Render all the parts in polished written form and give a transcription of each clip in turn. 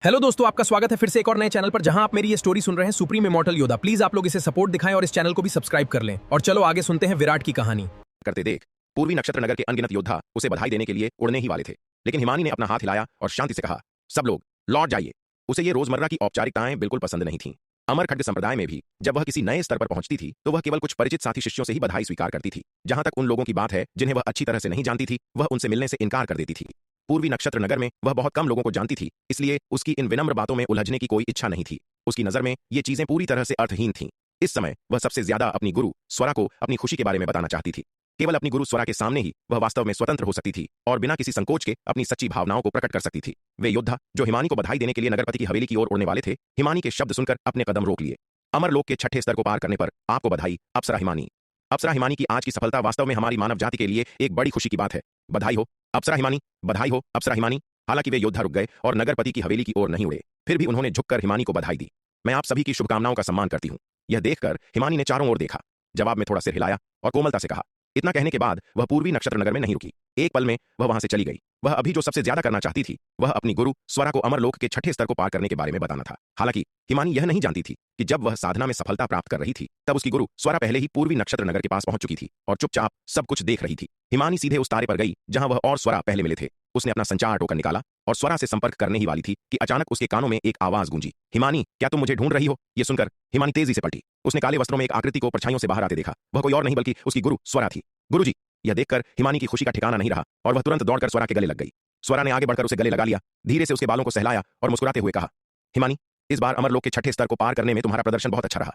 Hello दोस्तों, आपका स्वागत है फिर से एक और नए चैनल पर जहां आप मेरी ये स्टोरी सुन रहे हैं सुप्रीम इमॉर्टल योद्धा। प्लीज आप लोग इसे सपोर्ट दिखाएं और इस चैनल को भी सब्सक्राइब कर लें। और चलो आगे सुनते हैं विराट की कहानी। करते देख पूर्वी नक्षत्र नगर के अनगिनत योद्धा उसे बधाई देने के लिए उड़ने ही वाले थे, लेकिन हिमानी ने अपना हाथ हिलाया और शांति से कहा, सब लोग लौट जाइए। उसे ये रोजमर्रा की औपचारिकताएं बिल्कुल पसंद नहीं थीं। अमर खड्ग संप्रदाय में भी जब वह किसी नए स्तर पर पहुंचती थी तो वह केवल कुछ परिचित साथी शिष्यों से ही बधाई स्वीकार करती थी। जहां तक उन लोगों की बात है जिन्हें वह अच्छी तरह से नहीं जानती थी, वह उनसे मिलने से इनकार कर देती थी। पूर्वी नक्षत्र नगर में वह बहुत कम लोगों को जानती थी, इसलिए उसकी इन विनम्र बातों में उलझने की कोई इच्छा नहीं थी। उसकी नजर में ये चीजें पूरी तरह से अर्थहीन थीं। इस समय वह सबसे ज्यादा अपनी गुरु स्वरा को अपनी खुशी के बारे में बताना चाहती थी। केवल अपनी गुरु स्वरा के सामने ही वह वास्तव में स्वतंत्र हो सकती थी और बिना किसी संकोच के अपनी सच्ची भावनाओं को प्रकट कर सकती थी। वे योद्धा जो हिमानी को बधाई देने के लिए नगरपति की हवेली की ओर उड़ने वाले थे, हिमानी के शब्द सुनकर अपने कदम रोक लिए। अमरलोक के छठे स्तर को पार करने पर आपको बधाई अप्सरा हिमानी। अप्सरा हिमानी की आज की सफलता वास्तव में हमारी मानव जाति के लिए एक बड़ी खुशी की बात है। बधाई हो अप्सरा हिमानी, बधाई हो अप्सरा हिमानी। हालांकि वे योद्धा रुक गए और नगरपति की हवेली की ओर नहीं उड़े, फिर भी उन्होंने झुककर हिमानी को बधाई दी। मैं आप सभी की शुभकामनाओं का सम्मान करती हूँ। यह देखकर हिमानी ने चारों ओर देखा, जवाब में थोड़ा सिर हिलाया और कोमलता से कहा। इतना कहने के बाद वह पूर्वी नक्षत्र नगर में नहीं रुकी। एक पल में वह वहां से चली गई। वह अभी जो सबसे ज्यादा करना चाहती थी वह अपनी गुरु स्वरा को अमरलोक के छठे स्तर को पार करने के बारे में बताना था। हालांकि हिमानी यह नहीं जानती थी कि जब वह साधना में सफलता प्राप्त कर रही थी तब उसकी गुरु स्वरा पहले ही पूर्वी नक्षत्र नगर के पास पहुंच चुकी थी और चुपचाप सब कुछ देख रही थी। हिमानी सीधे उस तारे पर गई जहां वह और स्वरा पहले मिले थे। उसने अपना संचार टोकन निकाला और स्वरा से संपर्क करने ही वाली थी कि अचानक उसके कानों में एक आवाज गूंजी, हिमानी, क्या तुम मुझे ढूंढ रही हो? यह सुनकर हिमानी तेजी से पलटी। उसने काले वस्त्रों में एक आकृति को परछाइयों से बाहर आते देखा। वह कोई और नहीं बल्कि उसकी गुरु स्वरा थी। गुरुजी! यह देखकर हिमानी की खुशी का ठिकाना नहीं रहा और वह तुरंत दौड़कर स्वरा के गले लग गई। स्वरा ने आगे बढ़कर उसे गले लगा लिया, धीरे से उसके बालों को सहलाया और मुस्कुराते हुए कहा, हिमानी, इस बार अमरलोक के छठे स्तर को पार करने में तुम्हारा प्रदर्शन बहुत अच्छा रहा।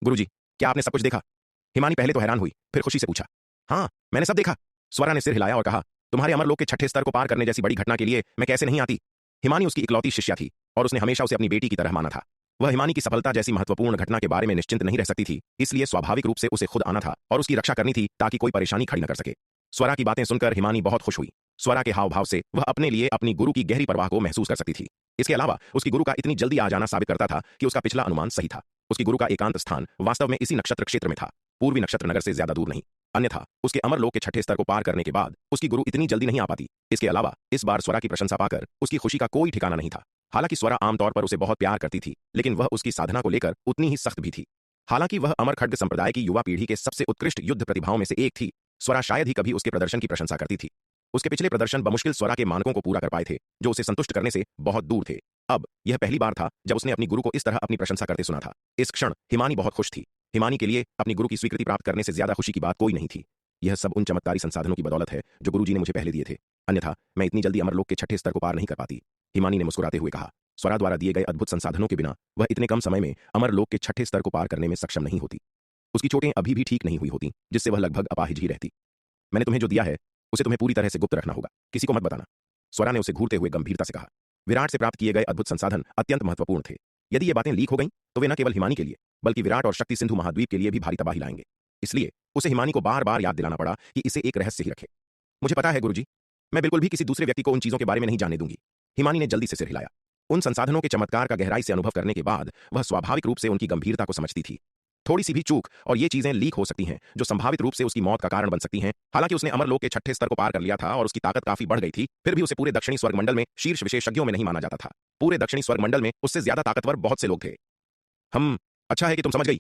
गुरुजी, क्या आपने सब कुछ देखा? हिमानी पहले तो हैरान हुई, फिर खुशी से पूछा। हाँ, मैंने सब देखा। स्वरा ने सिर हिलाया और कहा, तुम्हारे अमरलोक के छठे स्तर को पार करने जैसी बड़ी घटना के लिए मैं कैसे नहीं आती। हिमानी उसकी इकलौती शिष्या थी और उसने हमेशा उसे अपनी बेटी की तरह माना था। वह हिमानी की सफलता जैसी महत्वपूर्ण घटना के बारे में निश्चिंत नहीं रह सकती थी, इसलिए स्वाभाविक रूप से उसे खुद आना था और उसकी रक्षा करनी थी ताकि कोई परेशानी खड़ी न कर सके। स्वरा की बातें सुनकर हिमानी बहुत खुश हुई। स्वरा के हाव भाव से वह अपने लिए अपनी गुरु की गहरी परवाह को महसूस कर सकती थी। इसके अलावा उसकी गुरु का इतनी जल्दी आ जाना साबित करता था कि उसका पिछला अनुमान सही था। उसकी गुरु का एकांत स्थान वास्तव में इसी नक्षत्र क्षेत्र में था, पूर्वी नक्षत्र नगर से ज्यादा दूर नहीं। अन्यथा उसके अमरलोक के छठे स्तर को पार करने के बाद उसकी गुरु इतनी जल्दी नहीं आ पाती। इसके अलावा इस बार स्वरा की प्रशंसा पाकर उसकी खुशी का कोई ठिकाना नहीं था। हालांकि स्वरा आमतौर पर उसे बहुत प्यार करती थी, लेकिन वह उसकी साधना को लेकर उतनी ही सख्त भी थी। हालांकि वह अमर खड्ग संप्रदाय की युवा पीढ़ी के सबसे उत्कृष्ट युद्ध प्रतिभाओं में से एक थी, स्वरा शायद ही कभी उसके प्रदर्शन की प्रशंसा करती थी। उसके पिछले प्रदर्शन बमुश्किल स्वरा के मानकों को पूरा कर पाए थे, जो उसे संतुष्ट करने से बहुत दूर थे। अब यह पहली बार था जब उसने अपनी गुरु को इस तरह अपनी प्रशंसा करते सुना था। इस क्षण हिमानी बहुत खुश थी। हिमानी के लिए अपनी गुरु की स्वीकृति प्राप्त करने से ज्यादा खुशी की बात कोई नहीं थी। यह सब उन चमत्कारी संसाधनों की बदौलत है जो गुरुजी ने मुझे पहले दिए थे, अन्यथा मैं इतनी जल्दी अमरलोक के छठे स्तर को पार नहीं कर पाती। हिमानी ने मुस्कुराते हुए कहा, स्वरा द्वारा दिए गए अद्भुत संसाधनों के बिना वह इतने कम समय में अमरलोक के छठे स्तर को पार करने में सक्षम नहीं होती। उसकी चोटें अभी भी ठीक नहीं हुई होती, जिससे वह लगभग अपाहिज ही रहती। मैंने तुम्हें जो दिया है उसे तुम्हें पूरी तरह से गुप्त रखना होगा, किसी को मत बताना। स्वरा ने उसे घूरते हुए गंभीरता से कहा। विराट से प्राप्त किए गए अद्भुत संसाधन अत्यंत महत्वपूर्ण थे। यदि ये बातें लीक हो गईं तो वे न केवल हिमानी के लिए बल्कि विराट और शक्ति सिंधु महाद्वीप के लिए भी भारी तबाही लाएंगे। इसलिए उसे हिमानी को बार बार याद दिलाना पड़ा कि इसे एक रहस्य ही रखे। मुझे पता है गुरुजी, मैं बिल्कुल भी किसी दूसरे व्यक्ति को उन चीजों के बारे में नहीं जानने दूंगी। हिमानी ने जल्दी से सिर हिलाया। उन संसाधनों के चमत्कार का गहराई से अनुभव करने के बाद वह स्वाभाविक रूप से उनकी गंभीरता को समझती थी। थोड़ी सी भी चूक और ये चीजें लीक हो सकती हैं जो संभावित रूप से उसकी मौत का कारण बन सकती हैं। हालांकि उसने अमरलोक के छठे स्तर को पार कर लिया था और उसकी ताकत काफी बढ़ गई थी, फिर भी उसे पूरे दक्षिणी स्वर्ग मंडल में शीर्ष विशेषज्ञों में नहीं माना जाता था। पूरे दक्षिणी स्वर्ग मंडल में उससे ज्यादा ताकतवर बहुत से लोग थे। अच्छा है कि तुम समझ गई।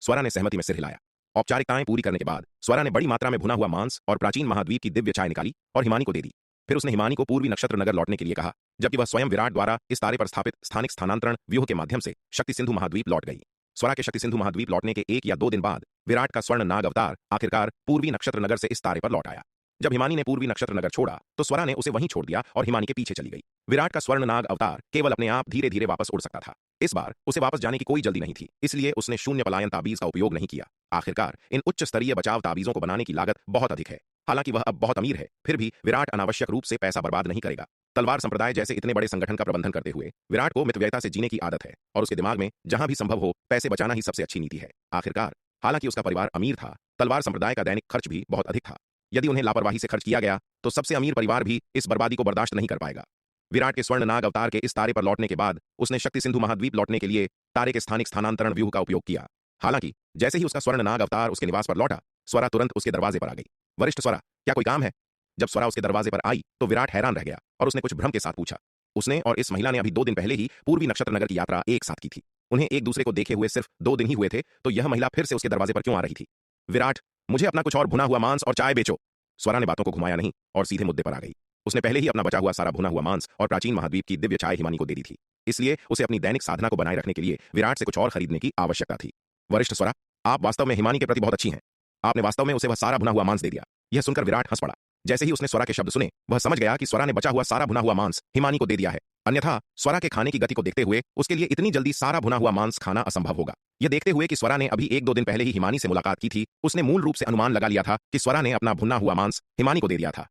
स्वरा ने सहमति में सिर हिलाया। औपचारिकताएं पूरी करने के बाद स्वरा ने बड़ी मात्रा में भुना हुआ मांस और प्राचीन महाद्वीप की दिव्य चाय निकाली और हिमानी को दे दी। फिर उसने हिमानी को पूर्वी नक्षत्र नगर लौटने के लिए कहा, जबकि वह स्वयं विराट द्वारा इस तारे पर स्थापित स्थानिक स्थानांतरण व्यूह के माध्यम से शक्ति सिंधु महाद्वीप लौट गई। स्वरा के शक्ति सिंधु महाद्वीप लौटने के 1 या 2 दिन बाद विराट का स्वर्ण नाग अवतार आखिरकार पूर्वी नक्षत्र नगर से इस तारे पर लौट आया। जब हिमानी ने पूर्वी नक्षत्र नगर छोड़ा तो स्वरा ने उसे वहीं छोड़ दिया और हिमानी के पीछे चली गई। विराट का स्वर्ण नाग अवतार केवल अपने आप धीरे धीरे वापस उड़ सकता था। इस बार उसे वापस जाने की कोई जल्दी नहीं थी, इसलिए उसने शून्य पलायन ताबीज का उपयोग नहीं किया। आखिरकार इन उच्च स्तरीय बचाव ताबीजों को बनाने की लागत बहुत अधिक है। हालांकि वह अब बहुत अमीर है, फिर भी विराट अनावश्यक रूप से पैसा बर्बाद नहीं करेगा। तलवार संप्रदाय जैसे इतने बड़े संगठन का प्रबंधन करते हुए विराट को मितव्ययता से जीने की आदत है और उसके दिमाग में जहां भी संभव हो पैसे बचाना ही सबसे अच्छी नीति है। आखिरकार हालांकि उसका परिवार अमीर था, तलवार संप्रदाय का दैनिक खर्च भी बहुत अधिक था। यदि उन्हें लापरवाही से खर्च किया गया तो सबसे अमीर परिवार भी इस बर्बादी को बर्दाश्त नहीं कर पाएगा। विराट के स्वर्ण नाग अवतार के इस तारे पर लौटने के बाद उसने शक्ति सिंधु महाद्वीप लौटने के लिए तारे के स्थानिक स्थानांतरण व्यूह का उपयोग किया। हालांकि जैसे ही उसका स्वर्ण नाग अवतार उसके निवास पर लौटा, स्वरा तुरंत उसके दरवाजे पर आ गई। वरिष्ठ स्वरा, क्या कोई काम है? जब स्वरा उसके दरवाजे पर आई तो विराट हैरान रह गया और उसने कुछ भ्रम के साथ पूछा, उसने और इस महिला ने अभी 2 दिन पहले ही पूर्वी नक्षत्र नगर की यात्रा एक साथ की थी। उन्हें एक दूसरे को देखे हुए सिर्फ 2 दिन ही हुए थे, तो यह महिला फिर से उसके दरवाजे पर क्यों आ रही थी? विराट, मुझे अपना कुछ और भुना हुआ मांस और चाय बेचो। स्वरा ने बातों को घुमाया नहीं और सीधे मुद्दे पर आ गई। उसने पहले ही अपना बचा हुआ सारा भुना हुआ मांस और प्राचीन महाद्वीप की दिव्य चाय हिमानी को दे दी थी, इसलिए उसे अपनी दैनिक साधना को बनाए रखने के लिए विराट से कुछ और खरीदने की आवश्यकता थी। वरिष्ठ स्वरा, आप वास्तव में हिमानी के प्रति बहुत अच्छी हैं। आपने वास्तव में उसे वह सारा भुना हुआ मांस दे दिया। यह सुनकर विराट हंस पड़ा। जैसे ही उसने स्वरा के शब्द सुने, वह समझ गया कि स्वरा ने बचा हुआ सारा भुना हुआ मांस हिमानी को दे दिया है। अन्यथा स्वरा के खाने की गति को देखते हुए उसके लिए इतनी जल्दी सारा भुना हुआ मांस खाना असंभव होगा। यह देखते हुए कि स्वरा ने अभी 1-2 दिन पहले ही हिमानी से मुलाकात की थी, उसने मूल रूप से अनुमान लगा लिया था कि स्वरा ने अपना भुना हुआ मांस हिमानी को दे दिया था।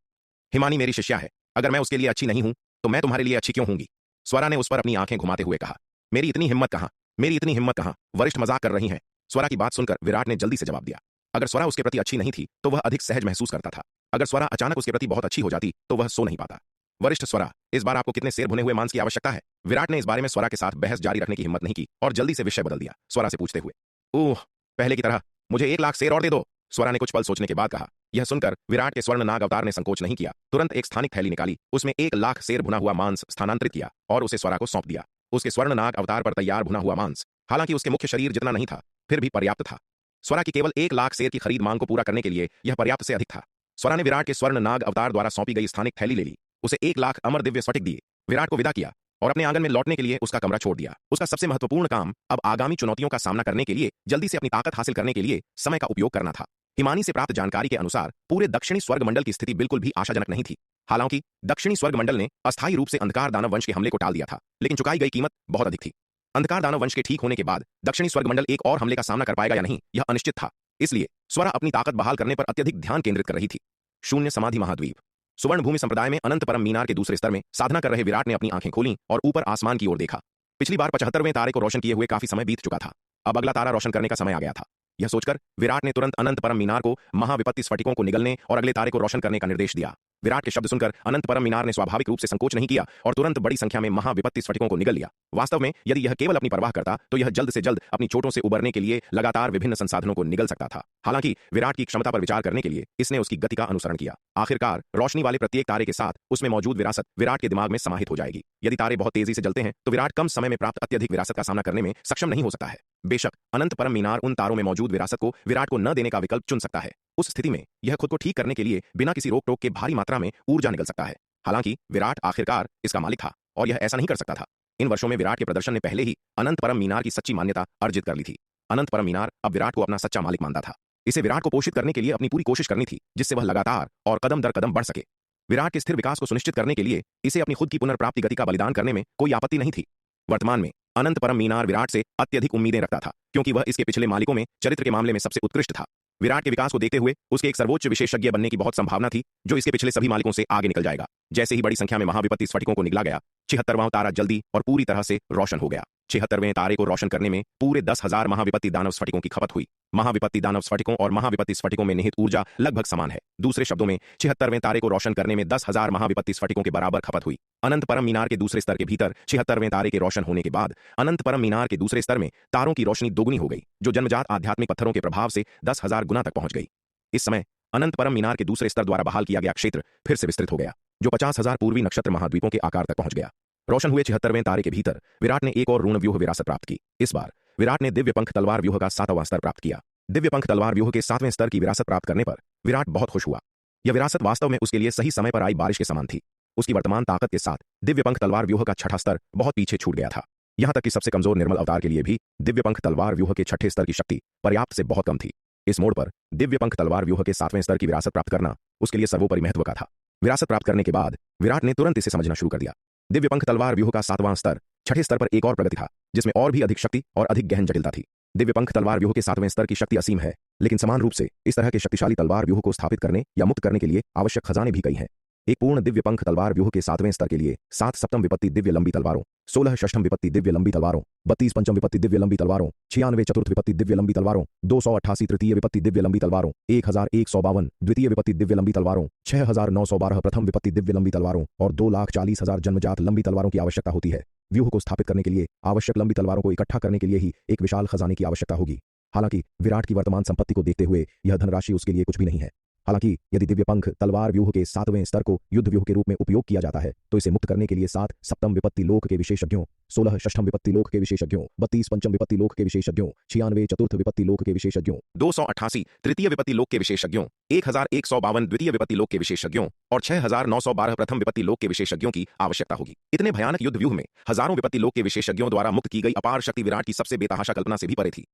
हिमानी मेरी शिष्या है, अगर मैं उसके लिए अच्छी नहीं हूं तो मैं तुम्हारे लिए अच्छी क्यों होंगी? स्वरा ने उस पर अपनी आंखें घुमाते हुए कहा। मेरी इतनी हिम्मत कहां, मेरी इतनी हिम्मत कहां? वरिष्ठ मजाक कर रही हैं। स्वरा की बात सुनकर विराट ने जल्दी से जवाब दिया। अगर स्वरा उसके प्रति अच्छी नहीं थी तो वह अधिक सहज महसूस करता था। अगर स्वरा अचानक उसके प्रति बहुत अच्छी हो जाती तो वह सो नहीं पाता। वरिष्ठ स्वरा, इस बार आपको कितने सेर भुने हुए मांस की आवश्यकता है? विराट ने इस बारे में स्वरा के साथ बहस जारी रखने की हिम्मत नहीं की और जल्दी से विषय बदल दिया, स्वरा से पूछते हुए। ओह, पहले की तरह मुझे 1 लाख सेर और दे दो, स्वरा ने कुछ पल सोचने के बाद कहा। यह सुनकर विराट के स्वर्ण नाग अवतार ने संकोच नहीं किया, तुरंत एक स्थानिक थैली निकाली, उसमें 1 लाख सेर भुना हुआ मांस स्थानांतरित किया और उसे स्वरा को सौंप दिया। उसके स्वर्ण नाग अवतार पर तैयार भुना हुआ मांस, हालांकि उसके मुख्य शरीर जितना नहीं था, फिर भी पर्याप्त था। स्वरा की केवल 1 लाख सेर की खरीद मांग को पूरा करने के लिए यह पर्याप्त से अधिक था। स्वरा ने विराट के स्वर्ण नाग अवतार द्वारा सौंपी गई स्थानिक थैली ले ली, उसे 1 लाख अमर दिव्य स्फटिक दिए, विराट को विदा किया और अपने आंगन में लौटने के लिए उसका कमरा छोड़ दिया। उसका सबसे महत्वपूर्ण काम अब आगामी चुनौतियों का सामना करने के लिए जल्दी से अपनी ताकत हासिल करने के लिए समय का उपयोग करना था। हिमानी से प्राप्त जानकारी के अनुसार पूरे दक्षिणी स्वर्ग मंडल की स्थिति बिल्कुल भी आशाजनक नहीं थी। हालांकि दक्षिणी स्वर्ग मंडल ने अस्थायी रूप से अंधकार दानव वंश के हमले को टाल दिया था, लेकिन चुकाई गई कीमत बहुत अधिक थी। अंधकार दानव वंश के ठीक होने के बाद दक्षिणी स्वर्ग मंडल एक और हमले का सामना कर पाएगा या नहीं, यह अनिश्चित था। इसलिए स्वरा अपनी ताकत बहाल करने पर अत्यधिक ध्यान केंद्रित कर रही थी। शून्य समाधि महाद्वीप सुवर्ण भूमि संप्रदाय में अनंत परम मीनार के दूसरे स्तर में साधना कर रहे विराट ने अपनी आंखें खोलीं और ऊपर आसमान की ओर देखा। पिछली बार 75वें तारे को रोशन किए हुए काफी समय बीत चुका था, अब अगला तारा रोशन करने का समय आ गया था। यह सोचकर विराट ने तुरंत अनंत परम मीनार को महाविपत्ति स्फटिकों को निगलने और अगले तारे को रोशन करने का निर्देश दिया। विराट के शब्द सुनकर अनंत परम मीनार ने स्वाभाविक रूप से संकोच नहीं किया और तुरंत बड़ी संख्या में महाविपत्ति स्फटिकों को निगल लिया। वास्तव में यदि यह केवल अपनी परवाह करता तो यह जल्द से जल्द अपनी चोटों से उबरने के लिए लगातार विभिन्न संसाधनों को निगल सकता था। हालांकि विराट की क्षमता पर विचार करने के लिए इसने उसकी गति का अनुसरण किया। आखिरकार रोशनी वाले प्रत्येक तारे के साथ उसमें मौजूद विरासत विराट के दिमाग में समाहित हो जाएगी। यदि तारे बहुत तेजी से जलते हैं तो विराट कम समय में प्राप्त अत्यधिक विरासत का सामना करने में सक्षम नहीं हो सकता है। बेशक अनंत परम मीनार उन तारों में मौजूद विरासत को विराट को न देने का विकल्प चुन सकता है। उस स्थिति में यह खुद को ठीक करने के लिए बिना किसी रोक टोक के भारी मात्रा में ऊर्जा निकल सकता है। हालांकि विराट आखिरकार इसका मालिक था और यह ऐसा नहीं कर सकता था। इन वर्षों में विराट के प्रदर्शन ने पहले ही अनंत परम मीनार की सच्ची मान्यता अर्जित कर ली थी। अनंत परम मीनार अब विराट को अपना सच्चा मालिक मानता था। इसे विराट को पोषित करने के लिए अपनी पूरी कोशिश करनी थी, जिससे वह लगातार और कदम दर कदम बढ़ सके। विराट के स्थिर विकास को सुनिश्चित करने के लिए इसे अपनी खुद की पुनर्प्राप्ति गति का बलिदान करने में कोई आपत्ति नहीं थी। वर्तमान में अनंत परम मीनार विराट से अत्यधिक उम्मीदें रखता था, क्योंकि वह इसके पिछले मालिकों में चरित्र के मामले में सबसे उत्कृष्ट था। विराट के विकास को देखते हुए उसके एक सर्वोच्च विशेषज्ञ बनने की बहुत संभावना थी, जो इसके पिछले सभी मालिकों से आगे निकल जाएगा। जैसे ही बड़ी संख्या में महाविपत्ति स्फटिकों को निगला गया, 76वां तारा जल्दी और पूरी तरह से रोशन हो गया। 76वें तारे को रोशन करने में पूरे 10,000 महाविपत्ति दानव स्फटिकों की खपत हुई। महाविपत्ति दानव स्फटिकों और महाविपत्ति स्फटिकों में निहित ऊर्जा लगभग समान है। दूसरे शब्दों में 76वें तारे को रोशन करने में 10,000 महाविपत्ति स्फटिकों के बराबर खपत हुई। अनंत परम मीनार के दूसरे स्तर के भीतर 76वें तारे के रोशन होने के बाद अनंत परम मीनार के दूसरे स्तर में तारों की रोशनी दोगुनी हो गई, जो जन्मजात आध्यात्मिक पत्थरों के प्रभाव से 10,000 गुना तक पहुंच गई। इस समय अनंत परम मीनार के दूसरे स्तर द्वारा बहाल किया गया क्षेत्र फिर से विस्तृत हो गया, जो 50,000 पूर्वी नक्षत्र महाद्वीपों के आकार तक पहुंच गया। रोशन हुए 76वें तारे के भीतर विराट ने एक और ऋण व्यूह विरासत प्राप्त की। इस बार विराट ने दिव्य पंख तलवार व्यूह का 7वां स्तर प्राप्त किया। दिव्य पंख तलवार व्यूह के 7वें स्तर की विरासत प्राप्त करने पर विराट बहुत खुश हुआ। यह विरासत वास्तव में उसके लिए सही समय पर आई बारिश के समान थी। उसकी वर्तमान ताकत के साथ दिव्य पंख तलवार व्यूह का 6ठा स्तर बहुत पीछे छूट गया था। यहां तक कि सबसे कमजोर निर्मल अवतार के लिए भी दिव्य पंख तलवार व्यूह के 6ठे स्तर की शक्ति पर्याप्त से बहुत कम थी। इस मोड़ पर दिव्य पंख तलवार व्यूह के 7वें स्तर की विरासत प्राप्त करना उसके लिए सर्वोपरि महत्व का था। विरासत प्राप्त करने के बाद विराट ने तुरंत इसे समझना शुरू कर दिया। दिव्य पंख तलवार व्यूह का 7वां स्तर 6ठे स्तर पर एक और प्रगति था, जिसमें और भी अधिक शक्ति और अधिक गहन जटिलता थी। दिव्य पंख तलवार व्यूह के 7वें स्तर की शक्ति असीम है, लेकिन समान रूप से इस तरह के शक्तिशाली तलवार व्यूह को स्थापित करने या मुक्त करने के लिए आवश्यक खजाने भी कई हैं। एक पूर्ण दिव्य पंख तलवार व्यूह के 7वें स्तर के लिए 7 सप्तम विपत्ति दिव्य लंबी तलवारों, 16 षष्ठम विपत्ति दिव्य लंबी तलवारों, 32 पंचम विपत्ति दिव्य लंबी तलवारों, 96 चतुर्थ विपत्ति दिव्य लंबी तलवारों, 288 तृतीय विपत्ति दिव्य लंबी तलवारों, 1152 द्वितीय विपत्ति दिव्य लंबी तलवारों, 6912 प्रथम विपत्ति दिव्य लंबी तलवारों और 2,40,000 जन्मजात लंबी तलवारों की आवश्यकता होती है। व्यूह को स्थापित करने के लिए आवश्यक लंबी तलवारों को इकट्ठा करने के लिए ही एक विशाल खजाने की आवश्यकता होगी। हालांकि विराट की वर्तमान संपत्ति को देखते हुए यह धनराशि उसके लिए कुछ भी नहीं है। हालांकि यदि दिव्य पंख तलवार व्यूह के 7वें स्तर को युद्ध व्यूह के रूप में उपयोग किया जाता है तो इसे मुक्त करने के लिए 7 सप्तम विपत्ति लोक के विशेषज्ञों, 16 षष्ठम विपत्ति लोक के विशेषज्ञों, 32 पंचम विपत्ति लोक के विशेषज्ञों, 96 चतुर्थ विपत्ति लोक के विशेषज्ञों, 288 तृतीय विपत्ति लोक के विशेषज्ञों, 1152 द्वितीय विपत्ति लोक के विशेषज्ञों और 6912 प्रथम विपत्ति लोक के विशेषज्ञों की आवश्यकता होगी। इतने भयानक युद्ध व्यूह में हजारों विपत्ति लोक के विशेषज्ञों द्वारा मुक्त की गई अपार शक्ति विराट की सबसे बेतहाशा कल्पना से भी परे थी।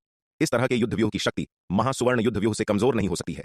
इस तरह के युद्ध व्यूह की शक्ति महासुवर्ण युद्ध व्यूह से कमजोर नहीं हो सकती है।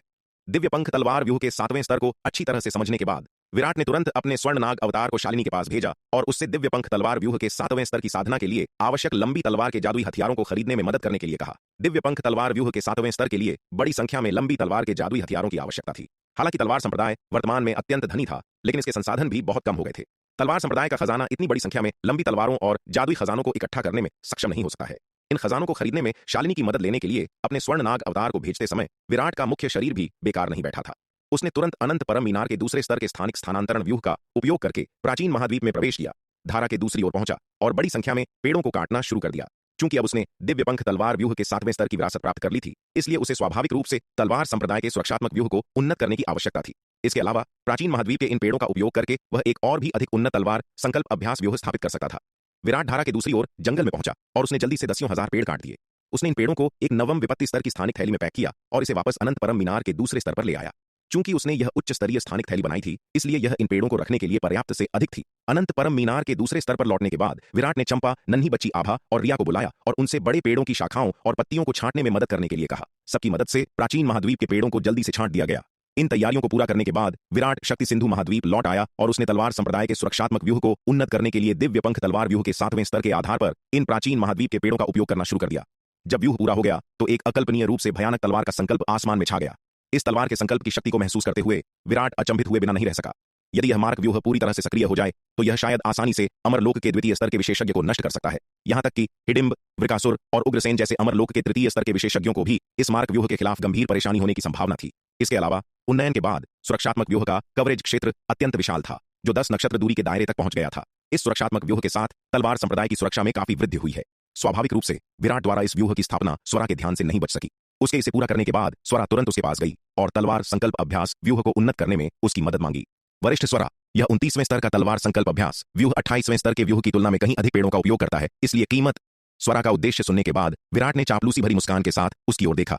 दिव्य पंख तलवार व्यूह के 7वें स्तर को अच्छी तरह से समझने के बाद विराट ने तुरंत अपने स्वर्ण नाग अवतार को शालिनी के पास भेजा और उससे दिव्य पंख तलवार व्यूह के 7वें स्तर की साधना के लिए आवश्यक लंबी तलवार के जादुई हथियारों को खरीदने में मदद करने के लिए कहा। दिव्य पंख तलवार व्यूह के 7वें स्तर के लिए बड़ी संख्या में लंबी तलवार के जादुई हथियारों की आवश्यकता थी। हालांकि तलवार संप्रदाय वर्तमान में अत्यंत धनी था, लेकिन इसके संसाधन भी बहुत कम हो गए थे। तलवार संप्रदाय का खजाना इतनी बड़ी संख्या में लंबी तलवारों और जादुई खजानों को इकट्ठा करने में सक्षम नहीं हो सकता है। इन खजानों को खरीदने में शालिनी की मदद लेने के लिए अपने स्वर्ण नाग अवतार को भेजते समय विराट का मुख्य शरीर भी बेकार नहीं बैठा था। उसने तुरंत अनंत परम मीनार के दूसरे स्तर के स्थानिक स्थानांतरण व्यूह का उपयोग करके प्राचीन महाद्वीप में प्रवेश किया, धारा के दूसरी ओर पहुंचा और बड़ी संख्या में पेड़ों को काटना शुरू कर दिया। चूंकि अब उसने दिव्य पंख तलवार व्यूह के 7वें स्तर की विरासत प्राप्त कर ली थी, इसलिए उसे स्वाभाविक रूप से तलवार संप्रदाय के सुरक्षात्मक व्यूह को उन्नत करने की आवश्यकता थी। इसके अलावा प्राचीन महाद्वीप के इन पेड़ों का उपयोग करके वह एक और भी अधिक उन्नत तलवार संकल्प अभ्यास व्यूह स्थापित कर सकता था। विराट धारा के दूसरी ओर जंगल में पहुंचा और उसने जल्दी से दसियों हजार पेड़ काट दिए। उसने इन पेड़ों को एक नवम विपत्ति स्तर की स्थानिक थैली में पैक किया और इसे वापस अनंत परम मीनार के दूसरे स्तर पर ले आया। चूंकि उसने यह उच्च स्तरीय स्थानिक थैली बनाई थी, इसलिए यह इन पेड़ों को रखने के लिए पर्याप्त से अधिक थी। अनंत परम मीनार के दूसरे स्तर पर लौटने के बाद विराट ने चंपा, नन्ही बच्ची आभा और रिया को बुलाया और उनसे बड़े पेड़ों की शाखाओं और पत्तियों को छांटने में मदद करने के लिए कहा। सबकी मदद से प्राचीन महाद्वीप के पेड़ों को जल्दी से छांट दिया गया। इन तैयारियों को पूरा करने के बाद विराट शक्ति सिंधु महाद्वीप लौट आया और उसने तलवार संप्रदाय के सुरक्षात्मक व्यूह को उन्नत करने के लिए दिव्य पंख तलवार व्यूह के 7वें स्तर के आधार पर इन प्राचीन महाद्वीप के पेड़ों का उपयोग करना शुरू कर दिया। जब व्यूह पूरा हो गया तो एक अकल्पनीय रूप से भयानक तलवार का संकल्प आसमान में छा गया। इस तलवार के संकल्प की शक्ति को महसूस करते हुए विराट अचंभित हुए बिना नहीं रह सका। यदि यह मार्ग व्यूह पूरी तरह से सक्रिय हो जाए तो यह शायद आसानी से अमरलोक के द्वितीय स्तर के विशेषज्ञ को नष्ट कर सकता है। यहां तक कि हिडिंब, वृकासुर और उग्रसेन जैसे अमरलोक के तृतीय स्तर के विशेषज्ञों को भी इस मार्ग व्यूह के खिलाफ गंभीर परेशानी होने की संभावना थी। इसके अलावा उन्नयन के बाद सुरक्षात्मक व्यूह का कवरेज क्षेत्र अत्यंत विशाल था, जो 10 नक्षत्र दूरी के दायरे तक पहुंच गया था। इस सुरक्षात्मक व्यूह के साथ तलवार संप्रदाय की सुरक्षा में काफी वृद्धि हुई है। स्वाभाविक रूप से विराट द्वारा इस व्यूह की स्थापना स्वरा के ध्यान से नहीं बच सकी। उसके इसे पूरा करने के बाद स्वरा तुरंत उसके पास गई और तलवार संकल्प अभ्यास व्यूह को उन्नत करने में उसकी मदद मांगी। वरिष्ठ स्वरा, यह 29वें स्तर का तलवार संकल्प अभ्यास व्यूह 28वें स्तर के व्यूह की तुलना में कहीं अधिक पेड़ों का उपयोग करता है, इसलिए कीमत। स्वरा का उद्देश्य सुनने के बाद विराट ने चापलूसी भरी मुस्कान के साथ उसकी ओर देखा।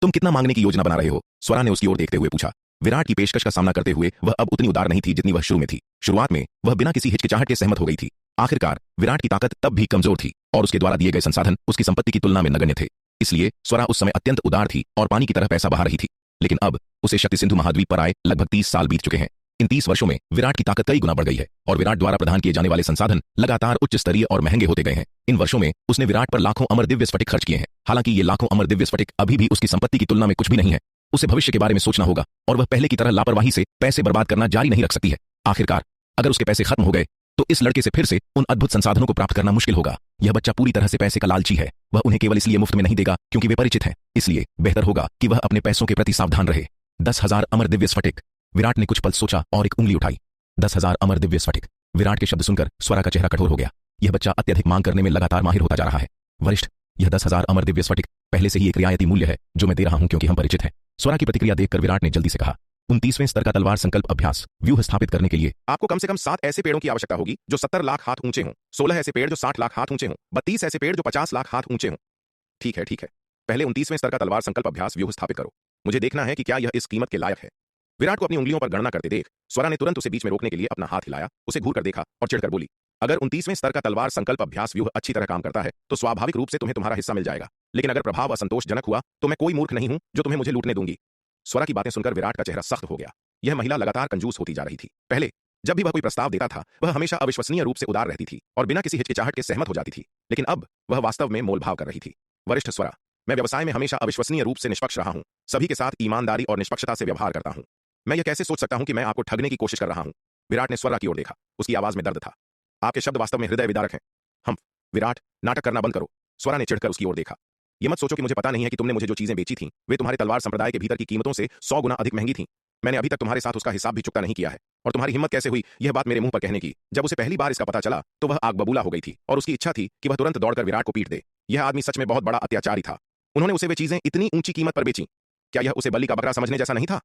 तुम कितना मांगने की योजना बना रहे हो? स्वरा ने उसकी ओर देखते हुए पूछा। विराट की पेशकश का सामना करते हुए वह अब उतनी उदार नहीं थी जितनी वह शुरू में थी। शुरुआत में वह बिना किसी हिचकिचाहट के सहमत हो गई थी। आखिरकार विराट की ताकत तब भी कमजोर थी और उसके द्वारा दिए गए संसाधन उसकी संपत्ति की तुलना में नगण्य थे, इसलिए स्वरा उस समय अत्यंत उदार थी और पानी की तरह पैसा बहा रही थी। लेकिन अब उसे शक्ति सिंधु महाद्वीप पर आए लगभग 30 साल बीत चुके हैं। इन 30 वर्षों में विराट की ताकत कई गुना बढ़ गई है और विराट द्वारा प्रदान किए जाने वाले संसाधन लगातार उच्च स्तरीय और महंगे होते गए हैं। इन वर्षों में उसने विराट पर लाखों अमर दिव्य स्फटिक खर्च किए हैं। हालांकि ये लाखों अमर दिव्य स्फटिक अभी भी उसकी संपत्ति की तुलना में कुछ भी नहीं है। उसे भविष्य के बारे में सोचना होगा और वह पहले की तरह लापरवाही से पैसे बर्बाद करना जारी नहीं रख सकती है। आखिरकार अगर उसके पैसे खत्म हो गए तो इस लड़के से फिर से उन अद्भुत संसाधनों को प्राप्त करना मुश्किल होगा। यह बच्चा पूरी तरह से पैसे का लालची है। वह उन्हें केवल इसलिए मुफ्त में नहीं देगा क्योंकि वे परिचित हैं, इसलिए बेहतर होगा कि वह अपने पैसों के प्रति सावधान रहे। 10,000 अमर दिव्य स्फटिक। विराट ने कुछ पल सोचा और एक उंगली उठाई। 10,000 अमर दिव्य स्फटिक। विराट के शब्द सुनकर स्वरा का चेहरा कठोर हो गया। यह बच्चा अत्यधिक मांग करने में लगातार माहिर होता जा रहा है। वरिष्ठ, यह 10,000 अमर दिव्य स्फटिक पहले से ही एक रियायती मूल्य है जो मैं दे रहा हूं क्योंकि हम परिचित हैं। स्वरा की प्रतिक्रिया देखकर विराट ने जल्दी से कहा। 29वें स्तर का तलवार संकल्प अभ्यास व्यूह स्थापित करने के लिए आपको कम से कम 7 ऐसे पेड़ों की आवश्यकता होगी जो 70 लाख हाथ ऊंचे हों, 16 ऐसे पेड़ जो 60 लाख हाथ ऊंचे हों, 32 ऐसे पेड़ जो 50 लाख हाथ ऊंचे हों। ठीक है। पहले 29वें स्तर का तलवार संकल्प अभ्यास व्यूह स्थापित करो। मुझे देखना है कि क्या यह इस कीमत के लायक है। विराट को अपनी उंगलियों पर गणना करते देख स्वरा ने तुरंत उसे बीच में रोकने के लिए अपना हाथ हिलाया, उसे घूर कर देखा और चिढ़कर बोली, अगर 29वें स्तर का तलवार संकल्प अभ्यास व्यूह अच्छी तरह काम करता है तो स्वाभाविक रूप से तुम्हें तुम्हारा हिस्सा मिल जाएगा, लेकिन अगर प्रभाव असंतोषजनक हुआ तो मैं कोई मूर्ख नहीं हूं जो तुम्हें मुझे लूटने दूंगी। स्वरा की बातें सुनकर विराट का चेहरा सख्त हो गया। यह महिला लगातार कंजूस होती जा रही थी। पहले जब भी वह कोई प्रस्ताव देता था वह हमेशा अविश्वसनीय रूप से उदार रहती थी और बिना किसी हिचकिचाहट के सहमत हो जाती थी, लेकिन अब वह वास्तव में मोलभाव कर रही थी। वरिष्ठ स्वरा, मैं व्यवसाय में हमेशा अविश्वसनीय रूप से निष्पक्ष रहा हूं, सभी के साथ ईमानदारी और निष्पक्षता से व्यवहार करता हूं। मैं यह कैसे सोच सकता हूं कि मैं आपको ठगने की कोशिश कर रहा हूं? विराट ने स्वरा की ओर देखा। उसकी आवाज में दर्द था। आपके शब्द वास्तव में हृदय विदारक हैं। हम विराट, नाटक करना बंद करो। स्वरा ने चिढ़कर उसकी ओर देखा। ये मत सोचो कि मुझे पता नहीं है कि तुमने मुझे जो चीजें बेची थीं वे तुम्हारे तलवार संप्रदाय के भीतर की कीमतों से 100 गुना अधिक महंगी थीं। मैंने अभी तक तुम्हारे साथ उसका हिसाब भी चुकता नहीं किया है और तुम्हारी हिम्मत कैसे हुई यह बात मेरे मुंह पर कहने की। जब उसे पहली बार इसका पता चला तो वह आग बबूला हो गई थी और उसकी इच्छा थी कि वह तुरंत दौड़कर विराट को पीट दे। यह आदमी सच में बहुत बड़ा अत्याचारी था। उन्होंने उसे वे चीजें इतनी ऊंची कीमत पर बेची। क्या यह उसे बलि का बकरा समझने जैसा नहीं था?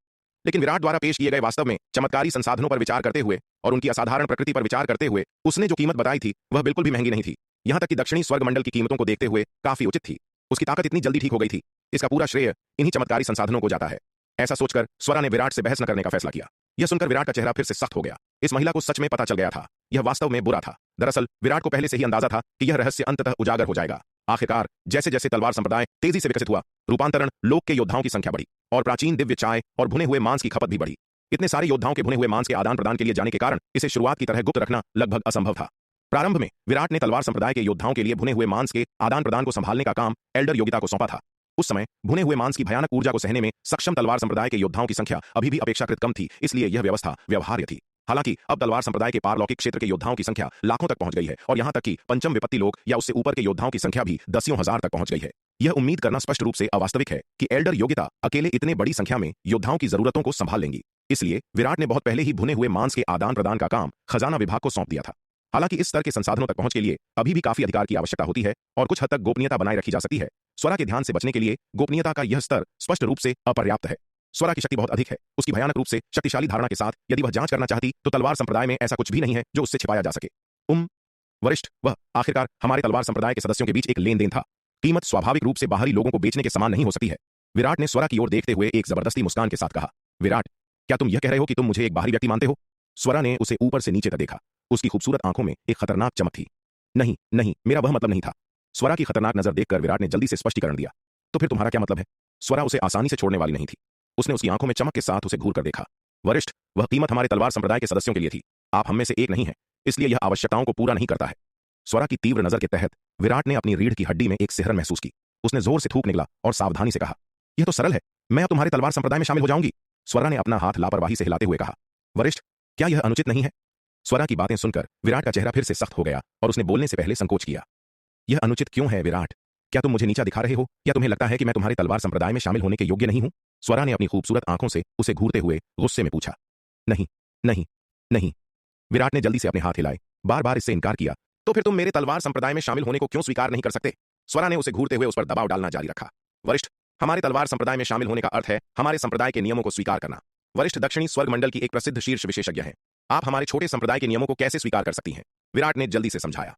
लेकिन विराट द्वारा पेश किए गए वास्तव में चमत्कारी संसाधनों पर विचार करते हुए और उनकी असाधारण प्रकृति पर विचार करते हुए उसने जो कीमत बताई थी वह बिल्कुल भी महंगी नहीं थी। यहां तक कि दक्षिणी स्वर्ग मंडल की कीमतों को देखते हुए काफी उचित थी। उसकी ताकत इतनी जल्दी ठीक हो गई थी, इसका पूरा श्रेय इन्हीं चमत्कारी संसाधनों को जाता है। ऐसा सोचकर स्वरा ने विराट से बहस न करने का फैसला किया। यह सुनकर विराट का चेहरा फिर से सख्त हो गया। इस महिला को सच में पता चल गया था, यह वास्तव में बुरा था। दरअसल विराट को पहले से ही अंदाजा था कि यह रहस्य अंततः उजागर हो जाएगा। आखिरकार जैसे जैसे तलवार संप्रदाय तेजी से विकसित हुआ, रूपांतरण लोक के योद्धाओं की संख्या बढ़ी और प्राचीन दिव्य चाय और भुने हुए मांस की खपत भी बढ़ी। इतने सारे योद्धाओं के भुने हुए मांस के आदान प्रदान के लिए जाने के कारण इसे शुरुआत की तरह गुप्त रखना लगभग असंभव था। प्रारंभ में विराट ने तलवार संप्रदाय के योद्धाओं के लिए भुने हुए मांस के आदान प्रदान को संभालने का काम एल्डर योगिता को सौंपा था। उस समय भुने हुए मांस की भयानक ऊर्जा को सहने में सक्षम तलवार संप्रदाय के योद्धाओं की संख्या अभी भी अपेक्षाकृत कम थी, इसलिए यह व्यवस्था व्यवहार्य थी। हालांकि अब तलवार संप्रदाय के पारलौकिक क्षेत्र के योद्धाओं की संख्या लाखों तक पहुंच गई है और यहां तक कि पंचम विपत्ति लोक या उससे ऊपर के योद्धाओं की संख्या भी दसियों हजार तक पहुंच गई है। यह उम्मीद करना स्पष्ट रूप से अवास्तविक है कि एल्डर योगिता अकेले इतने बड़ी संख्या में योद्धाओं की जरूरतों को संभाल लेंगी। इसलिए विराट ने बहुत पहले ही भुने हुए मांस के आदान प्रदान का काम खजाना विभाग को सौंप दिया था। हालांकि इस स्तर के संसाधनों तक पहुंच के लिए अभी भी काफी अधिकार की आवश्यकता होती है और कुछ हद तक गोपनीयता बनाए रखी जा सकती है। स्वरा के ध्यान से बचने के लिए गोपनीयता का यह स्तर स्पष्ट रूप से अपर्याप्त है। स्वरा की शक्ति बहुत अधिक है। उसकी भयानक रूप से शक्तिशाली धारणा के साथ यदि वह जांच करना चाहती तो तलवार संप्रदाय में ऐसा कुछ भी नहीं है जो उससे छिपाया जा सके। वरिष्ठ, वह आखिरकार हमारे तलवार संप्रदाय के सदस्यों के बीच एक लेन देन था। कीमत स्वाभाविक रूप से बाहरी लोगों को बेचने के समान नहीं हो सकती है। विराट ने स्वरा की ओर देखते हुए एक जबरदस्ती मुस्कान के साथ कहा। विराट, क्या तुम यह कह रहे हो कि तुम मुझे एक बाहरी व्यक्ति मानते हो? स्वरा ने उसे ऊपर से नीचे तक देखा। उसकी खूबसूरत आंखों में एक खतरनाक चमक थी। नहीं नहीं, मेरा वह मतलब नहीं था। स्वरा की खतरनाक नजर देखकर विराट ने जल्दी से स्पष्टीकरण दिया। तो फिर तुम्हारा क्या मतलब है? स्वरा उसे आसानी से छोड़ने वाली नहीं थी। उसने उसकी आंखों में चमक के साथ उसे घूर कर देखा। वरिष्ठ, वह कीमत हमारे तलवार संप्रदाय के सदस्यों के लिए थी। आप हम में से एक नहीं है, इसलिए यह आवश्यकताओं को पूरा नहीं करता है। स्वरा की तीव्र नजर के तहत विराट ने अपनी रीढ़ की हड्डी में एक सिहरन महसूस की। उसने जोर से थूक निकला और सावधानी से कहा, यह तो सरल है, मैं अब तुम्हारे तलवार संप्रदाय में शामिल हो जाऊंगी। स्वरा ने अपना हाथ लापरवाही से हिलाते हुए कहा। वरिष्ठ, क्या यह अनुचित नहीं है? स्वरा की बातें सुनकर विराट का चेहरा फिर से सख्त हो गया और उसने बोलने से पहले संकोच किया। यह अनुचित क्यों है विराट? क्या तुम मुझे नीचा दिखा रहे हो या तुम्हें लगता है कि मैं तुम्हारे तलवार संप्रदाय में शामिल होने के योग्य नहीं हूं? स्वरा ने अपनी खूबसूरत आंखों से उसे घूरते हुए गुस्से में पूछा। नहीं नहीं नहीं। विराट ने जल्दी से अपने हाथ हिलाए, बार बार इससे इनकार किया। तो फिर तुम मेरे तलवार संप्रदाय में शामिल होने को क्यों स्वीकार नहीं कर सकते? स्वरा ने उसे घूरते हुए उस पर दबाव डालना जारी रखा। वरिष्ठ, हमारे तलवार संप्रदाय में शामिल होने का अर्थ है हमारे संप्रदाय के नियमों को स्वीकार करना। वरिष्ठ दक्षिणी स्वर्ग मंडल की एक प्रसिद्ध शीर्ष विशेषज्ञ हैं। आप हमारे छोटे संप्रदाय के नियमों को कैसे स्वीकार कर सकती हैं? विराट ने जल्दी से समझाया।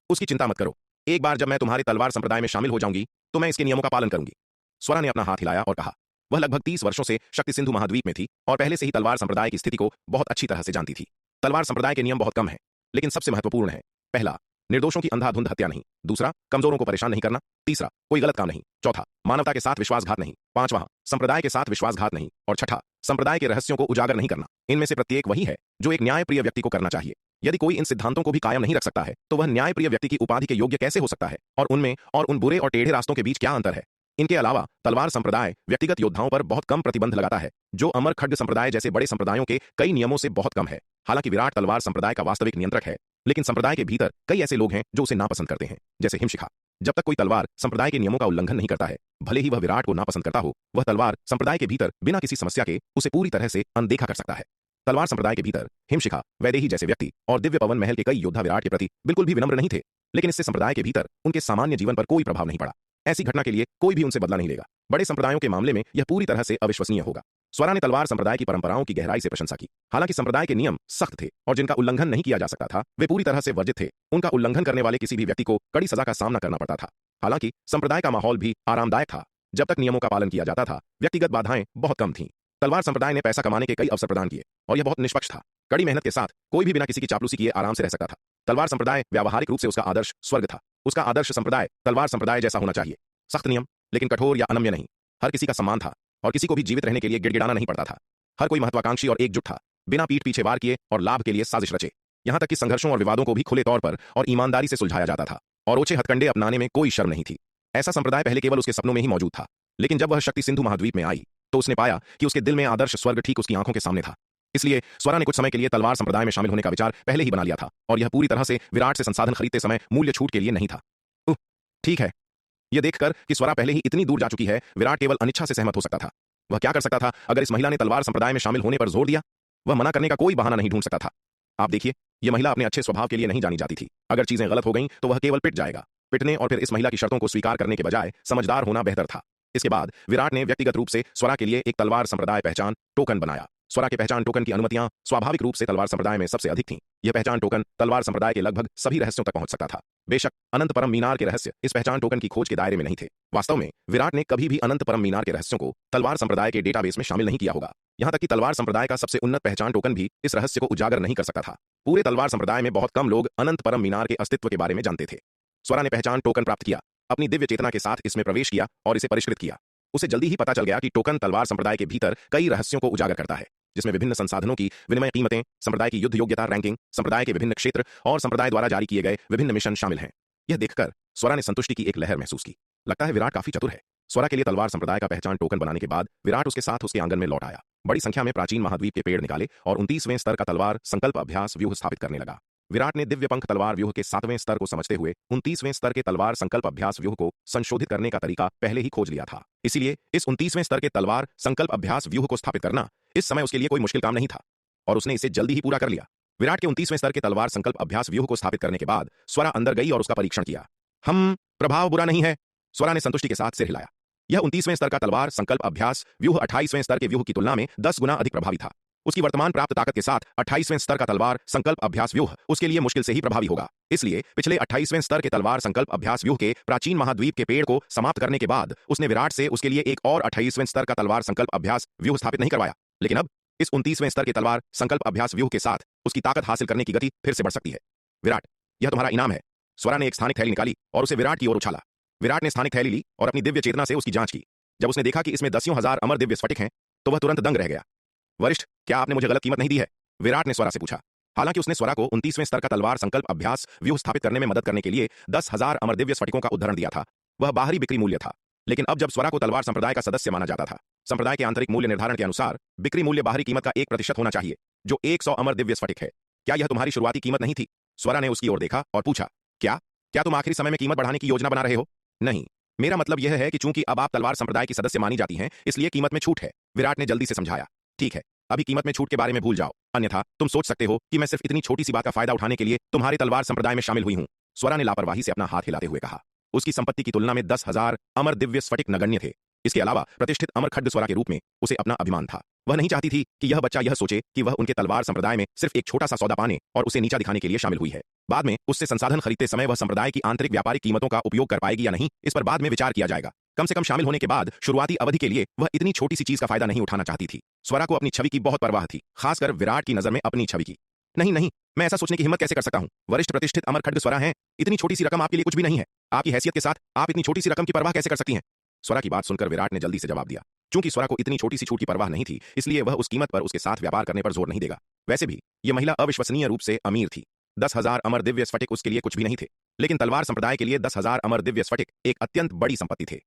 उसकी चिंता मत करो, एक बार जब मैं तुम्हारे तलवार संप्रदाय में शामिल हो जाऊंगी तो मैं इसके नियमों का पालन करूंगी। स्वरा ने अपना हाथ हिलाया और कहा। वह लगभग 30 वर्षों से शक्ति सिंधु महाद्वीप में थी और पहले से ही तलवार संप्रदाय की स्थिति को बहुत अच्छी तरह से जानती थी। तलवार संप्रदाय के नियम बहुत कम हैं, लेकिन सबसे महत्वपूर्ण है। पहला, निर्दोषों की अंधाधुंध हत्या नहीं। दूसरा, कमजोरों को परेशान नहीं करना। तीसरा, कोई गलत काम नहीं। चौथा, मानवता के साथ विश्वासघात नहीं। पांचवा, संप्रदाय के साथ विश्वासघात नहीं। और छठा, संप्रदाय के रहस्यों को उजागर नहीं करना। इनमें से प्रत्येक वही है जो एक न्यायप्रिय व्यक्ति को करना चाहिए। यदि कोई इन सिद्धांतों को भी कायम नहीं रख सकता है तो वह न्यायप्रिय व्यक्ति की उपाधि के योग्य कैसे हो सकता है? और उनमें और उन बुरे और टेढ़े रास्तों के बीच क्या अंतर है? इनके अलावा तलवार संप्रदाय व्यक्तिगत योद्धाओं पर बहुत कम प्रतिबंध लगाता है, जो अमर खड्ग संप्रदाय जैसे बड़े संप्रदायों के कई नियमों से बहुत कम है। हालांकि विराट तलवार संप्रदाय का वास्तविक नियंत्रक है, लेकिन संप्रदाय के भीतर कई ऐसे लोग हैं जो उसे नापसंद करते हैं, जैसे हिमशिखा। जब तक कोई तलवार संप्रदाय के नियमों का उल्लंघन नहीं करता है, भले ही वह विराट को नापसंद करता हो, वह तलवार संप्रदाय के भीतर बिना किसी समस्या के उसे पूरी तरह से अनदेखा कर सकता है। तलवार संप्रदाय के भीतर हिमशिखा, वैदेही जैसे व्यक्ति और दिव्य पवन महल के कई योद्धा विराट के प्रति बिल्कुल भी विनम्र नहीं थे, लेकिन इससे संप्रदाय के भीतर उनके सामान्य जीवन पर कोई प्रभाव नहीं पड़ा। ऐसी घटना के लिए कोई भी उनसे बदला नहीं लेगा। बड़े संप्रदायों के मामले में यह पूरी तरह से अविश्वसनीय होगा। स्वरा ने तलवार संप्रदाय की परंपराओं की गहराई से प्रशंसा की। हालांकि संप्रदाय के नियम सख्त थे और जिनका उल्लंघन नहीं किया जा सकता था वे पूरी तरह से वर्जित थे। उनका उल्लंघन करने वाले किसी भी व्यक्ति को कड़ी सजा का सामना करना पड़ता था। हालांकि संप्रदाय का माहौल भी आरामदायक था। जब तक नियमों का पालन किया जाता था, व्यक्तिगत बाधाएं बहुत कम थीं। तलवार संप्रदाय ने पैसा कमाने के कई अवसर प्रदान किए और यह बहुत निष्पक्ष था। कड़ी मेहनत के साथ कोई भी बिना किसी की चापलूसी किए आराम से रह सकता था। तलवार संप्रदाय व्यावहारिक रूप से उसका आदर्श स्वर्ग था। उसका आदर्श संप्रदाय तलवार संप्रदाय जैसा होना चाहिए। सख्त नियम, लेकिन कठोर या अनम्य नहीं। हर किसी का सम्मान था और किसी को भी जीवित रहने के लिए गिड़गिड़ाना नहीं पड़ता था। हर कोई महत्वाकांक्षी और एकजुट था, बिना पीठ पीछे वार किए और लाभ के लिए साजिश रचे। यहां तक कि संघर्षों और विवादों को भी खुले तौर पर और ईमानदारी से सुलझाया जाता था और ओछे हथकंडे अपनाने में कोई शर्म नहीं थी। ऐसा संप्रदाय पहले केवल उसके सपनों में ही मौजूद था, लेकिन जब वह शक्ति सिंधु महाद्वीप में आई तो उसने पाया कि उसके दिल में आदर्श स्वर्ग ठीक उसकी आंखों के सामने था। इसलिए स्वरा ने कुछ समय के लिए तलवार संप्रदाय में शामिल होने का विचार पहले ही बना लिया था और यह पूरी तरह से विराट से संसाधन खरीदते समय मूल्य छूट के लिए नहीं था। ठीक है। यह देखकर कि स्वरा पहले ही इतनी दूर जा चुकी है, विराट केवल अनिच्छा से सहमत हो सकता था। वह क्या कर सकता था अगर इस महिला ने तलवार संप्रदाय में शामिल होने पर जोर दिया? वह मना करने का कोई बहाना नहीं ढूंढ सकता था। आप देखिए, यह महिला अपने अच्छे स्वभाव के लिए नहीं जानी जाती थी। अगर चीजें गलत हो गईं तो वह केवल पिट जाएगा। पिटने और फिर इस महिला की शर्तों को स्वीकार करने के बजाय समझदार होना बेहतर था। इसके बाद विराट ने व्यक्तिगत रूप से स्वरा के लिए एक तलवार संप्रदाय पहचान टोकन बनाया। स्वरा के पहचान टोकन की अनुमतियां स्वाभाविक रूप से तलवार संप्रदाय में सबसे अधिक थीं। यह पहचान टोकन तलवार संप्रदाय के लगभग सभी रहस्यों तक पहुंच सकता था। बेशक अनंत परम मीनार के रहस्य इस पहचान टोकन की खोज के दायरे में नहीं थे। वास्तव में विराट ने कभी भी अनंत परम मीनार के रहस्यों को तलवार संप्रदाय के डेटाबेस में शामिल नहीं किया होगा। यहां तक कि तलवार संप्रदाय का सबसे उन्नत पहचान टोकन भी इस रहस्य को उजागर नहीं कर सकता था। पूरे तलवार संप्रदाय में बहुत कम लोग अनंत परम मीनार के अस्तित्व के बारे में जानते थे। स्वरा ने पहचान टोकन प्राप्त किया, अपनी दिव्य चेतना के साथ इसमें प्रवेश किया और इसे परिष्कृत किया। उसे जल्दी ही पता चल गया कि टोकन तलवार संप्रदाय के भीतर कई रहस्यों को उजागर करता है, जिसमें विभिन्न संसाधनों की विनिमय कीमतें, संप्रदाय की युद्ध योग्यता रैंकिंग, संप्रदाय के विभिन्न क्षेत्र और संप्रदाय द्वारा जारी किए गए विभिन्न मिशन शामिल हैं। यह देखकर स्वरा ने संतुष्टि की एक लहर महसूस की। लगता है विराट काफी चतुर है। स्वरा के लिए तलवार संप्रदाय का पहचान टोकन बनाने के बाद विराट उसके साथ उसके आंगन में लौट आया। बड़ी संख्या में प्राचीन महाद्वीप के पेड़ निकाले और 29वें स्तर का तलवार संकल्प अभ्यास व्यूह स्थापित करने लगा। विराट ने दिव्य पंख तलवार व्यूह के 7वें स्तर को समझते हुए 29वें स्तर के तलवार संकल्प अभ्यास व्यूह को संशोधित करने का तरीका पहले ही खोज लिया था। इसीलिए इस 29वें स्तर के तलवार संकल्प अभ्यास व्यूह को स्थापित करना इस समय उसके लिए कोई मुश्किल काम नहीं था और उसने इसे जल्दी ही पूरा कर लिया। विराट के 29वें स्तर के तलवार संकल्प अभ्यास व्यूह को स्थापित करने के बाद स्वरा अंदर गई और उसका परीक्षण किया। प्रभाव बुरा नहीं है, स्वरा ने संतुष्टि के साथ सिर हिलाया। यह 29वें स्तर का तलवार संकल्प अभ्यास व्यूह 28वें स्तर के व्यूह की तुलना में 10 गुना अधिक प्रभावी था। उसकी वर्तमान प्राप्त ताकत के साथ 28वें स्तर का तलवार संकल्प अभ्यास व्यूह उसके लिए मुश्किल से ही प्रभावी होगा। इसलिए पिछले 28वें स्तर के तलवार संकल्प अभ्यास व्यूह के प्राचीन महाद्वीप के पेड़ को समाप्त करने के बाद उसने विराट से उसके लिए एक और 28वें स्तर का तलवार संकल्प अभ्यास व्यूह स्थापित नहीं करवाया। लेकिन अब इस 29वें स्तर के तलवार संकल्प अभ्यास व्यूह के साथ उसकी ताकत हासिल करने की गति फिर से बढ़ सकती है। विराट, यह तुम्हारा इनाम है। स्वरा ने एक स्थानिक थैली निकाली और उसे विराट की ओर उछाला। विराट ने स्थानिक थैली ली और अपनी दिव्य चेतना से उसकी जांच की। जब उसने देखा कि इसमें 10,000 अमर दिव्य स्फटिक हैं, तो वह तुरंत दंग रह गया। वरिष्ठ, क्या आपने मुझे गलत कीमत नहीं दी है? विराट ने स्वरा से पूछा। हालांकि उसने स्वरा को 29वें स्तर का तलवार संकल्प अभ्यास व्यूह स्थापित करने में मदद करने के लिए 10,000 अमर दिव्य स्फटिकों का उदाहरण दिया था, वह बाहरी बिक्री मूल्य था। लेकिन अब जब स्वरा को तलवार संप्रदाय का सदस्य माना जाता था, संप्रदाय के आंतरिक मूल्य निर्धारण के अनुसार बिक्री मूल्य बाहरी कीमत का 1% होना चाहिए, जो 100 अमर दिव्य स्फटिक है। क्या यह तुम्हारी शुरुआती कीमत नहीं थी? स्वरा ने उसकी ओर देखा और पूछा। क्या तुम आखिरी समय में कीमत बढ़ाने की योजना बना रहे हो? नहीं, मेरा मतलब यह है कि चूंकि अब आप तलवार संप्रदाय की सदस्य मानी जाती हैं, इसलिए कीमत में छूट है। विराट ने जल्दी से समझाया। ठीक है, अभी कीमत में छूट के बारे में भूल जाओ, अन्यथा तुम सोच सकते हो कि मैं सिर्फ इतनी छोटी सी बात का फायदा उठाने के लिए तुम्हारे तलवार संप्रदाय में शामिल हुई हूं। स्वरा ने लापरवाही से अपना हाथ हिलाते हुए कहा। उसकी संपत्ति की तुलना में 10,000 अमर दिव्य स्फटिक नगण्य थे। इसके अलावा प्रतिष्ठित अमर खड्ग स्वरा के रूप में उसे अपना अभिमान था। वह नहीं चाहती थी कि यह बच्चा यह सोचे कि वह उनके तलवार संप्रदाय में सिर्फ एक छोटा सा सौदा पाने और उसे नीचा दिखाने के लिए शामिल हुई है। बाद में उससे संसाधन खरीदते समय वह संप्रदाय की आंतरिक व्यापारिक कीमतों का उपयोग कर पाएगी या नहीं, इस पर बाद में विचार किया जाएगा। कम से कम शामिल होने के बाद शुरुआती अवधि के लिए वह इतनी छोटी सी चीज का फायदा नहीं उठाना चाहती थी। स्वरा को अपनी छवि की बहुत परवाह थी, खासकर विराट की नजर में अपनी छवि की। नहीं, मैं ऐसा सोचने की हिम्मत कैसे कर सकता हूं? वरिष्ठ प्रतिष्ठित अमर खड्ग स्वरा हैं, इतनी छोटी सी रकम आपके लिए कुछ भी नहीं है। आपकी हैसियत के साथ आप इतनी छोटी सी रकम की परवाह कैसे कर सकती हैं? स्वरा की बात सुनकर विराट ने जल्दी से जवाब दिया। चूंकि स्वरा को इतनी छोटी सी छूट की परवाह नहीं थी, इसलिए वह उस कीमत पर उसके साथ व्यापार करने पर जोर नहीं देगा। वैसे भी यह महिला अविश्वसनीय रूप से अमीर थी। 10,000 अमर दिव्य स्फटिक उसके लिए कुछ भी नहीं थे, लेकिन तलवार संप्रदाय के लिए 10,000 अमर दिव्य स्फटिक एक अत्यंत बड़ी संपत्ति थे।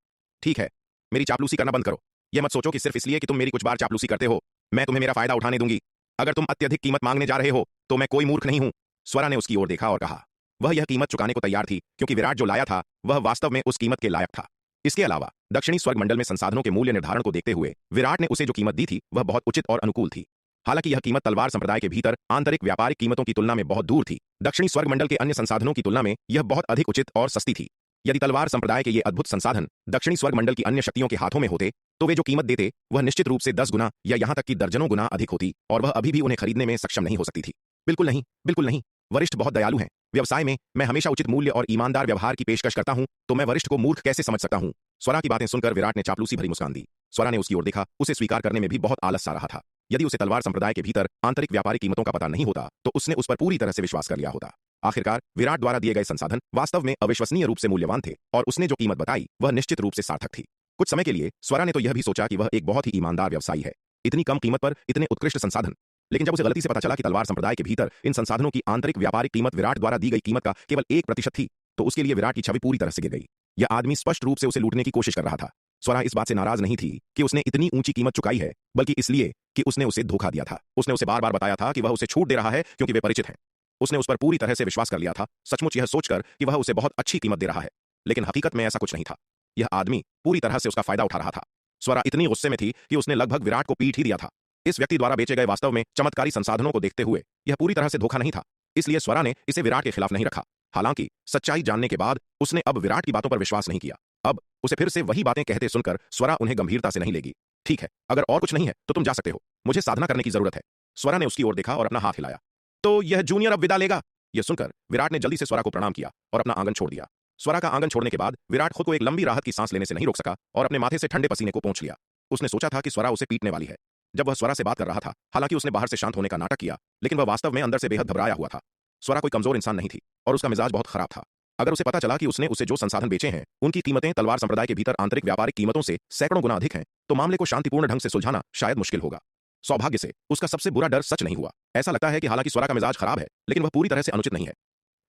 ठीक है, मेरी चापलूसी करना बंद करो। यह मत सोचो कि सिर्फ इसलिए कि तुम मेरी कुछ बार चापलूसी करते हो, मैं तुम्हें मेरा फायदा उठाने दूंगी। अगर तुम अत्यधिक कीमत मांगने जा रहे हो, तो मैं कोई मूर्ख नहीं हूं। स्वरा ने उसकी ओर देखा और कहा। वह यह कीमत चुकाने को तैयार थी, क्योंकि विराट जो लाया था वह वास्तव में उस कीमत के लायक था। इसके अलावा दक्षिणी स्वर्ग मंडल में संसाधनों के मूल्य निर्धारण को देखते हुए विराट ने उसे जो कीमत दी थी वह बहुत उचित और अनुकूल थी। हालांकि यह कीमत तलवार संप्रदाय के भीतर आंतरिक व्यापारिक कीमतों की तुलना में बहुत दूर थी। दक्षिणी स्वर्ग मंडल के अन्य संसाधनों की तुलना में यह बहुत अधिक उचित और सस्ती थी। यदि तलवार संप्रदाय के ये अद्भुत संसाधन दक्षिणी स्वर्ग मंडल की अन्य शक्तियों के हाथों में होते, तो वे जो कीमत देते वह निश्चित रूप से 10 गुना या यहां तक कि दर्जनों गुना अधिक होती और वह अभी भी उन्हें खरीदने में सक्षम नहीं हो सकती थी। बिल्कुल नहीं, वरिष्ठ बहुत दयालु हैं। व्यवसाय में मैं हमेशा उचित मूल्य और ईमानदार व्यवहार की पेशकश करता हूं, तो मैं वरिष्ठ को मूर्ख कैसे समझ सकता हूं? स्वरा की बातें सुनकर विराट ने चापलूसी भरी मुस्कान दी। स्वरा ने उसकी ओर देखा, उसे स्वीकार करने में भी बहुत आलस सा रहा था। यदि उसे तलवार संप्रदाय के भीतर आंतरिक व्यापारिक कीमतों का पता नहीं होता, तो उसने उस पर पूरी तरह से विश्वास कर लिया होता। आखिरकार विराट द्वारा दिए गए संसाधन वास्तव में अविश्वसनीय रूप से मूल्यवान थे और उसने जो कीमत बताई वह निश्चित रूप से सार्थक थी। कुछ समय के लिए स्वरा ने तो यह भी सोचा कि वह एक बहुत ही ईमानदार व्यवसायी है, इतनी कम कीमत पर इतने उत्कृष्ट संसाधन। लेकिन जब उसे गलती से पता चला कि तलवार संप्रदाय के भीतर इन संसाधनों की आंतरिक व्यापारिक कीमत विराट द्वारा दी गई कीमत का केवल 1% थी, तो उसके लिए विराट की छवि पूरी तरह से गिर गई। यह आदमी स्पष्ट रूप से उसे लूटने की कोशिश कर रहा था। स्वरा इस बात से नाराज नहीं थी कि उसने इतनी ऊंची कीमत चुकाई है, बल्कि इसलिए कि उसने उसे धोखा दिया था। उसने उसे बार बार बताया था कि वह उसे छूट दे रहा है क्योंकि वे परिचित हैं। उसने उस पर पूरी तरह से विश्वास कर लिया था, सचमुच यह सोचकर कि वह उसे बहुत अच्छी कीमत दे रहा है। लेकिन हकीकत में ऐसा कुछ नहीं था। यह आदमी पूरी तरह से उसका फायदा उठा रहा था। स्वरा इतनी गुस्से में थी कि उसने लगभग विराट को पीट ही दिया था। इस व्यक्ति द्वारा बेचे गए वास्तव में चमत्कारी संसाधनों को देखते हुए यह पूरी तरह से धोखा नहीं था, इसलिए स्वरा ने इसे विराट के खिलाफ नहीं रखा। हालांकि सच्चाई जानने के बाद उसने अब विराट की बातों पर विश्वास नहीं किया। अब उसे फिर से वही बातें कहते सुनकर स्वरा उन्हें गंभीरता से नहीं लेगी। ठीक है, अगर और कुछ नहीं है तो तुम जा सकते हो, मुझे साधना करने की जरूरत है। स्वरा ने उसकी ओर देखा और अपना हाथ हिलाया। तो यह जूनियर अब विदा लेगा? यह सुनकर विराट ने जल्दी से स्वरा को प्रणाम किया और अपना आंगन छोड़ दिया। स्वरा का आंगन छोड़ने के बाद विराट खुद को एक लंबी राहत की सांस लेने से नहीं रोक सका और अपने माथे से ठंडे पसीने को पोंछ लिया। उसने सोचा था कि स्वरा उसे पीटने वाली है जब वह स्वरा से बात कर रहा था। हालांकि उसने बाहर से शांत होने का नाटक किया, लेकिन वह वास्तव में अंदर से बेहद घबराया हुआ था। स्वरा कोई कमजोर इंसान नहीं थी और उसका मिजाज बहुत खराब था। अगर उसे पता चला कि उसने उसे जो संसाधन बेचे हैं उनकी कीमतें तलवार संप्रदाय के भीतर आंतरिक व्यापारिक कीमतों से सैकड़ों गुना अधिक हैं, तो मामले को शांतिपूर्ण ढंग से सुलझाना शायद मुश्किल होगा। सौभाग्य से उसका सबसे बुरा डर सच नहीं हुआ। ऐसा लगता है कि हालांकि स्वरा का मिजाज खराब है, लेकिन वह पूरी तरह से अनुचित नहीं है।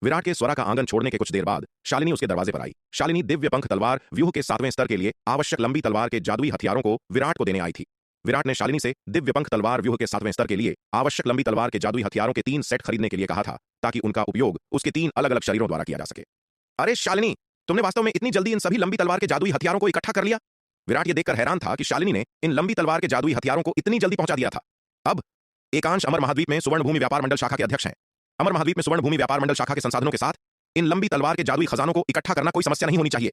विराट के स्वरा का आंगन छोड़ने के कुछ देर बाद शालिनी उसके दरवाजे पर आई। शालिनी दिव्य पंख तलवार व्यूह के 7वें स्तर के लिए आवश्यक लंबी तलवार के जादुई हथियारों को विराट को देने आई थी। विराट ने शालिनी से दिव्य पंख तलवार व्यूह के 7वें स्तर के लिए आवश्यक लंबी तलवार के जादुई हथियारों के 3 सेट खरीदने के लिए कहा था, ताकि उनका उपयोग उसके 3 अलग अलग शरीरों द्वारा किया जा सके। अरे शालिनी, तुमने वास्तव में इतनी जल्दी इन सभी लंबी तलवार के जादुई हथियारों को इकट्ठा कर लिया? विराट ये देखकर हैरान था कि शालिनी ने इन लंबी तलवार के जादुई हथियारों को इतनी जल्दी पहुंचा दिया था। अब एकांश अमर महाद्वीप में सुवर्ण भूमि व्यापार मंडल शाखा के अध्यक्ष हैं। अमर महाद्वीप में सुवर्ण भूमि व्यापार मंडल शाखा के संसाधनों के साथ इन लंबी तलवार के जादुई खजानों को इकट्ठा करना कोई समस्या नहीं होनी चाहिए।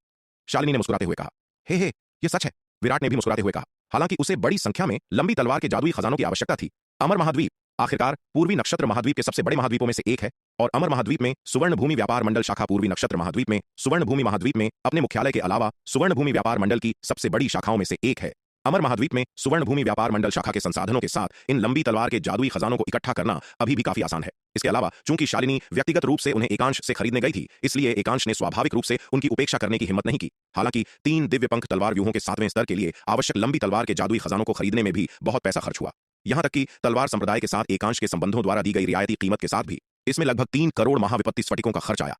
शालिनी ने मुस्कुराते हुए कहा। हे ये सच है, विराट ने भी मुस्कुराते हुए कहा। हालांकि उसे बड़ी संख्या में लंबी तलवार के जादुई खजानों की आवश्यकता थी। अमर महाद्वीप आखिरकार पूर्वी नक्षत्र महाद्वीप के सबसे बड़े महाद्वीपों में से एक है और अमर महाद्वीप में सुवर्ण भूमि व्यापार मंडल शाखा पूर्वी नक्षत्र महाद्वीप में सुवर्ण भूमि महाद्वीप में अपने मुख्यालय के अलावा सुवर्ण भूमि व्यापार मंडल की सबसे बड़ी शाखाओं में से एक है। अमर महाद्वीप में सुवर्ण भूमि व्यापार मंडल शाखा के संसाधनों के साथ इन लंबी तलवार के जादुई खजानों को इकट्ठा करना अभी भी काफी आसान है। इसके अलावा चूंकि शालिनी व्यक्तिगत रूप से उन्हें एकांश से खरीदने गई थी, इसलिए एकांश ने स्वाभाविक रूप से उनकी उपेक्षा करने की हिम्मत नहीं की। हालांकि 3 दिव्य पंख तलवार व्यूहों के 7वें स्तर के लिए आवश्यक लंबी तलवार के जादुई खजानों को खरीदने में भी बहुत पैसा खर्च हुआ। यहां तक कि तलवार संप्रदाय के साथ एकांश के संबंधों द्वारा दी गई रियायती कीमत के साथ भी इसमें लगभग 3 करोड़ महाविपत्ति स्फटिकों का खर्च आया।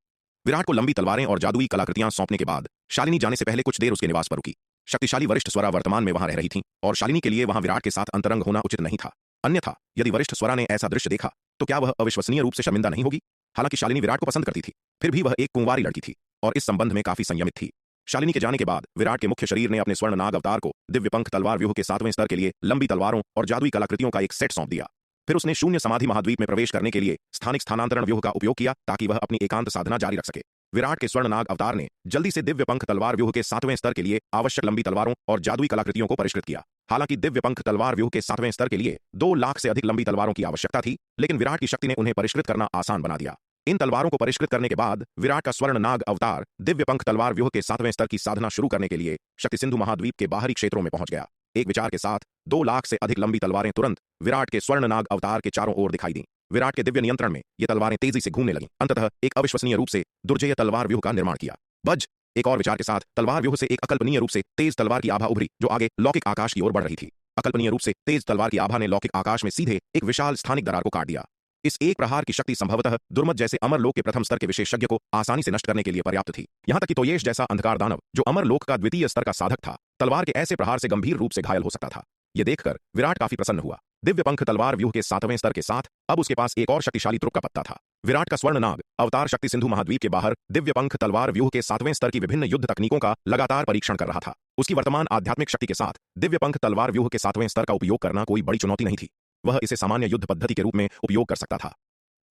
विराट को लंबी तलवारें और जादुई कलाकृतियां सौंपने के बाद शालिनी जाने से पहले कुछ देर उसके निवास पर रुकी। शक्तिशाली वरिष्ठ स्वरा वर्तमान में वहां रह रही थीं और शालिनी के लिए वहां विराट के साथ अंतरंग होना उचित नहीं था। अन्यथा यदि वरिष्ठ स्वरा ने ऐसा दृश्य देखा तो क्या वह अविश्वसनीय रूप से शर्मिंदा नहीं होगी? हालांकि शालिनी विराट को पसंद करती थी, फिर भी वह एक कुंवारी लड़की थी और इस संबंध में काफी संयमित थी। शालिनी के जाने के बाद विराट के मुख्य शरीर ने अपने स्वर्ण नाग अवतार को दिव्य पंख तलवार व्यूह के 7वें स्तर के लिए लंबी तलवारों और जादुई कलाकृतियों का एक सेट सौंप दिया। फिर उसने शून्य समाधि महाद्वीप में प्रवेश करने के लिए स्थानिक स्थानांतरण व्यूह का उपयोग किया, ताकि वह अपनी एकांत साधना जारी रख सके। विराट के स्वर्ण नाग अवतार ने जल्दी से दिव्य पंख तलवार व्यूह के 7वें स्तर के लिए आवश्यक लंबी तलवारों और जादुई कलाकृतियों को परिष्कृत किया। हालांकि दिव्य पंख तलवार व्यूह के 7वें स्तर के लिए 2 लाख से अधिक लंबी तलवारों की आवश्यकता थी, लेकिन विराट की शक्ति ने उन्हें परिष्कृत करना आसान बना दिया। इन तलवारों को परिष्कृत करने के बाद विराट का स्वर्ण नाग अवतार दिव्य पंख तलवार व्यूह के 7वें स्तर की साधना शुरू करने के लिए शक्ति सिंधु महाद्वीप के बाहरी क्षेत्रों में पहुंच गया। एक विचार के साथ 2 लाख से अधिक लंबी तलवारें तुरंत विराट के स्वर्ण नाग अवतार के चारों ओर दिखाई दी। विराट के दिव्य नियंत्रण में ये तलवारें तेजी से घूमने लगीं। अंततः एक अविश्वसनीय रूप से दुर्जेय तलवार व्यूह का निर्माण किया। बज एक और विचार के साथ तलवार व्यूह से एक अकल्पनीय रूप से तेज तलवार की आभा उभरी, जो आगे लौकिक आकाश की ओर बढ़ रही थी। अकल्पनीय रूप से तेज तलवार की आभा ने लौकिक आकाश में सीधे एक विशाल स्थानिक दरार को काट दिया। इस एक प्रहार की शक्ति संभवतः दुर्मत जैसे अमर लोक के प्रथम स्तर के विशेषज्ञ को आसानी से नष्ट करने के लिए पर्याप्त थी। यहां तक कि तोयेश जैसा अंधकार दानव, जो अमर लोक का द्वितीय स्तर का साधक था, तलवार के ऐसे प्रहार से गंभीर रूप से घायल हो सकता था। यह देखकर विराट काफी प्रसन्न हुआ। दिव्य पंख तलवार व्यूह के 7वें स्तर के साथ अब उसके पास एक और शक्तिशाली तुरुप का पत्ता था। विराट का स्वर्ण नाग अवतार शक्ति सिंधु महाद्वीप के बाहर दिव्य पंख तलवार व्यूह के 7वें स्तर की विभिन्न युद्ध तकनीकों का लगातार परीक्षण कर रहा था। उसकी वर्तमान आध्यात्मिक शक्ति के साथ दिव्य पंख तलवार व्यूह के 7वें स्तर का उपयोग करना कोई बड़ी चुनौती नहीं थी। वह इसे सामान्य युद्ध पद्धति के रूप में उपयोग कर सकता था।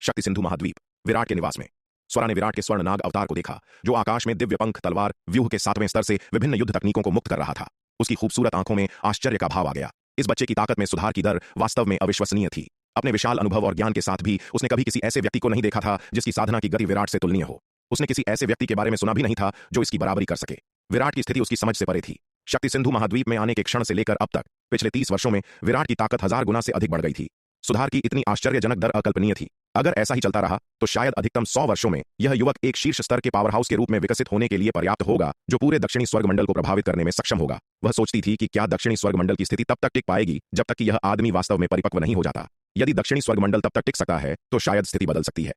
शक्ति सिंधु महाद्वीप, विराट के निवास में स्वरा ने विराट के स्वर्ण नाग अवतार को देखा, जो आकाश में दिव्य पंख तलवार व्यूह के 7वें स्तर से विभिन्न युद्ध तकनीकों को मुक्त कर रहा था। उसकी खूबसूरत आंखों में आश्चर्य का भाव आ गया। इस बच्चे की ताकत में सुधार की दर वास्तव में अविश्वसनीय थी। अपने विशाल अनुभव और ज्ञान के साथ भी उसने कभी किसी ऐसे व्यक्ति को नहीं देखा था जिसकी साधना की गति विराट से तुलनीय हो। उसने किसी ऐसे व्यक्ति के बारे में सुना भी नहीं था जो इसकी बराबरी कर सके। विराट की स्थिति उसकी समझ से परे थी। शक्ति सिंधु महाद्वीप में आने के क्षण से लेकर अब तक पिछले 30 वर्षों में विराट की ताकत 1000 गुना से अधिक बढ़ गई थी। सुधार की इतनी आश्चर्यजनक दर अकल्पनीय थी। अगर ऐसा ही चलता रहा तो शायद अधिकतम 100 वर्षों में यह युवक एक शीर्ष स्तर के पावर हाउस के रूप में विकसित होने के लिए पर्याप्त होगा, जो पूरे दक्षिणी स्वर्ग मंडल को प्रभावित करने में सक्षम होगा। वह सोचती थी कि क्या दक्षिणी स्वर्ग मंडल की स्थिति तब तक टिक पाएगी जब तक कि यह आदमी वास्तव में परिपक्व नहीं हो जाता। यदि दक्षिणी स्वर्ग मंडल तब तक टिक सकता है तो शायद स्थिति बदल सकती है।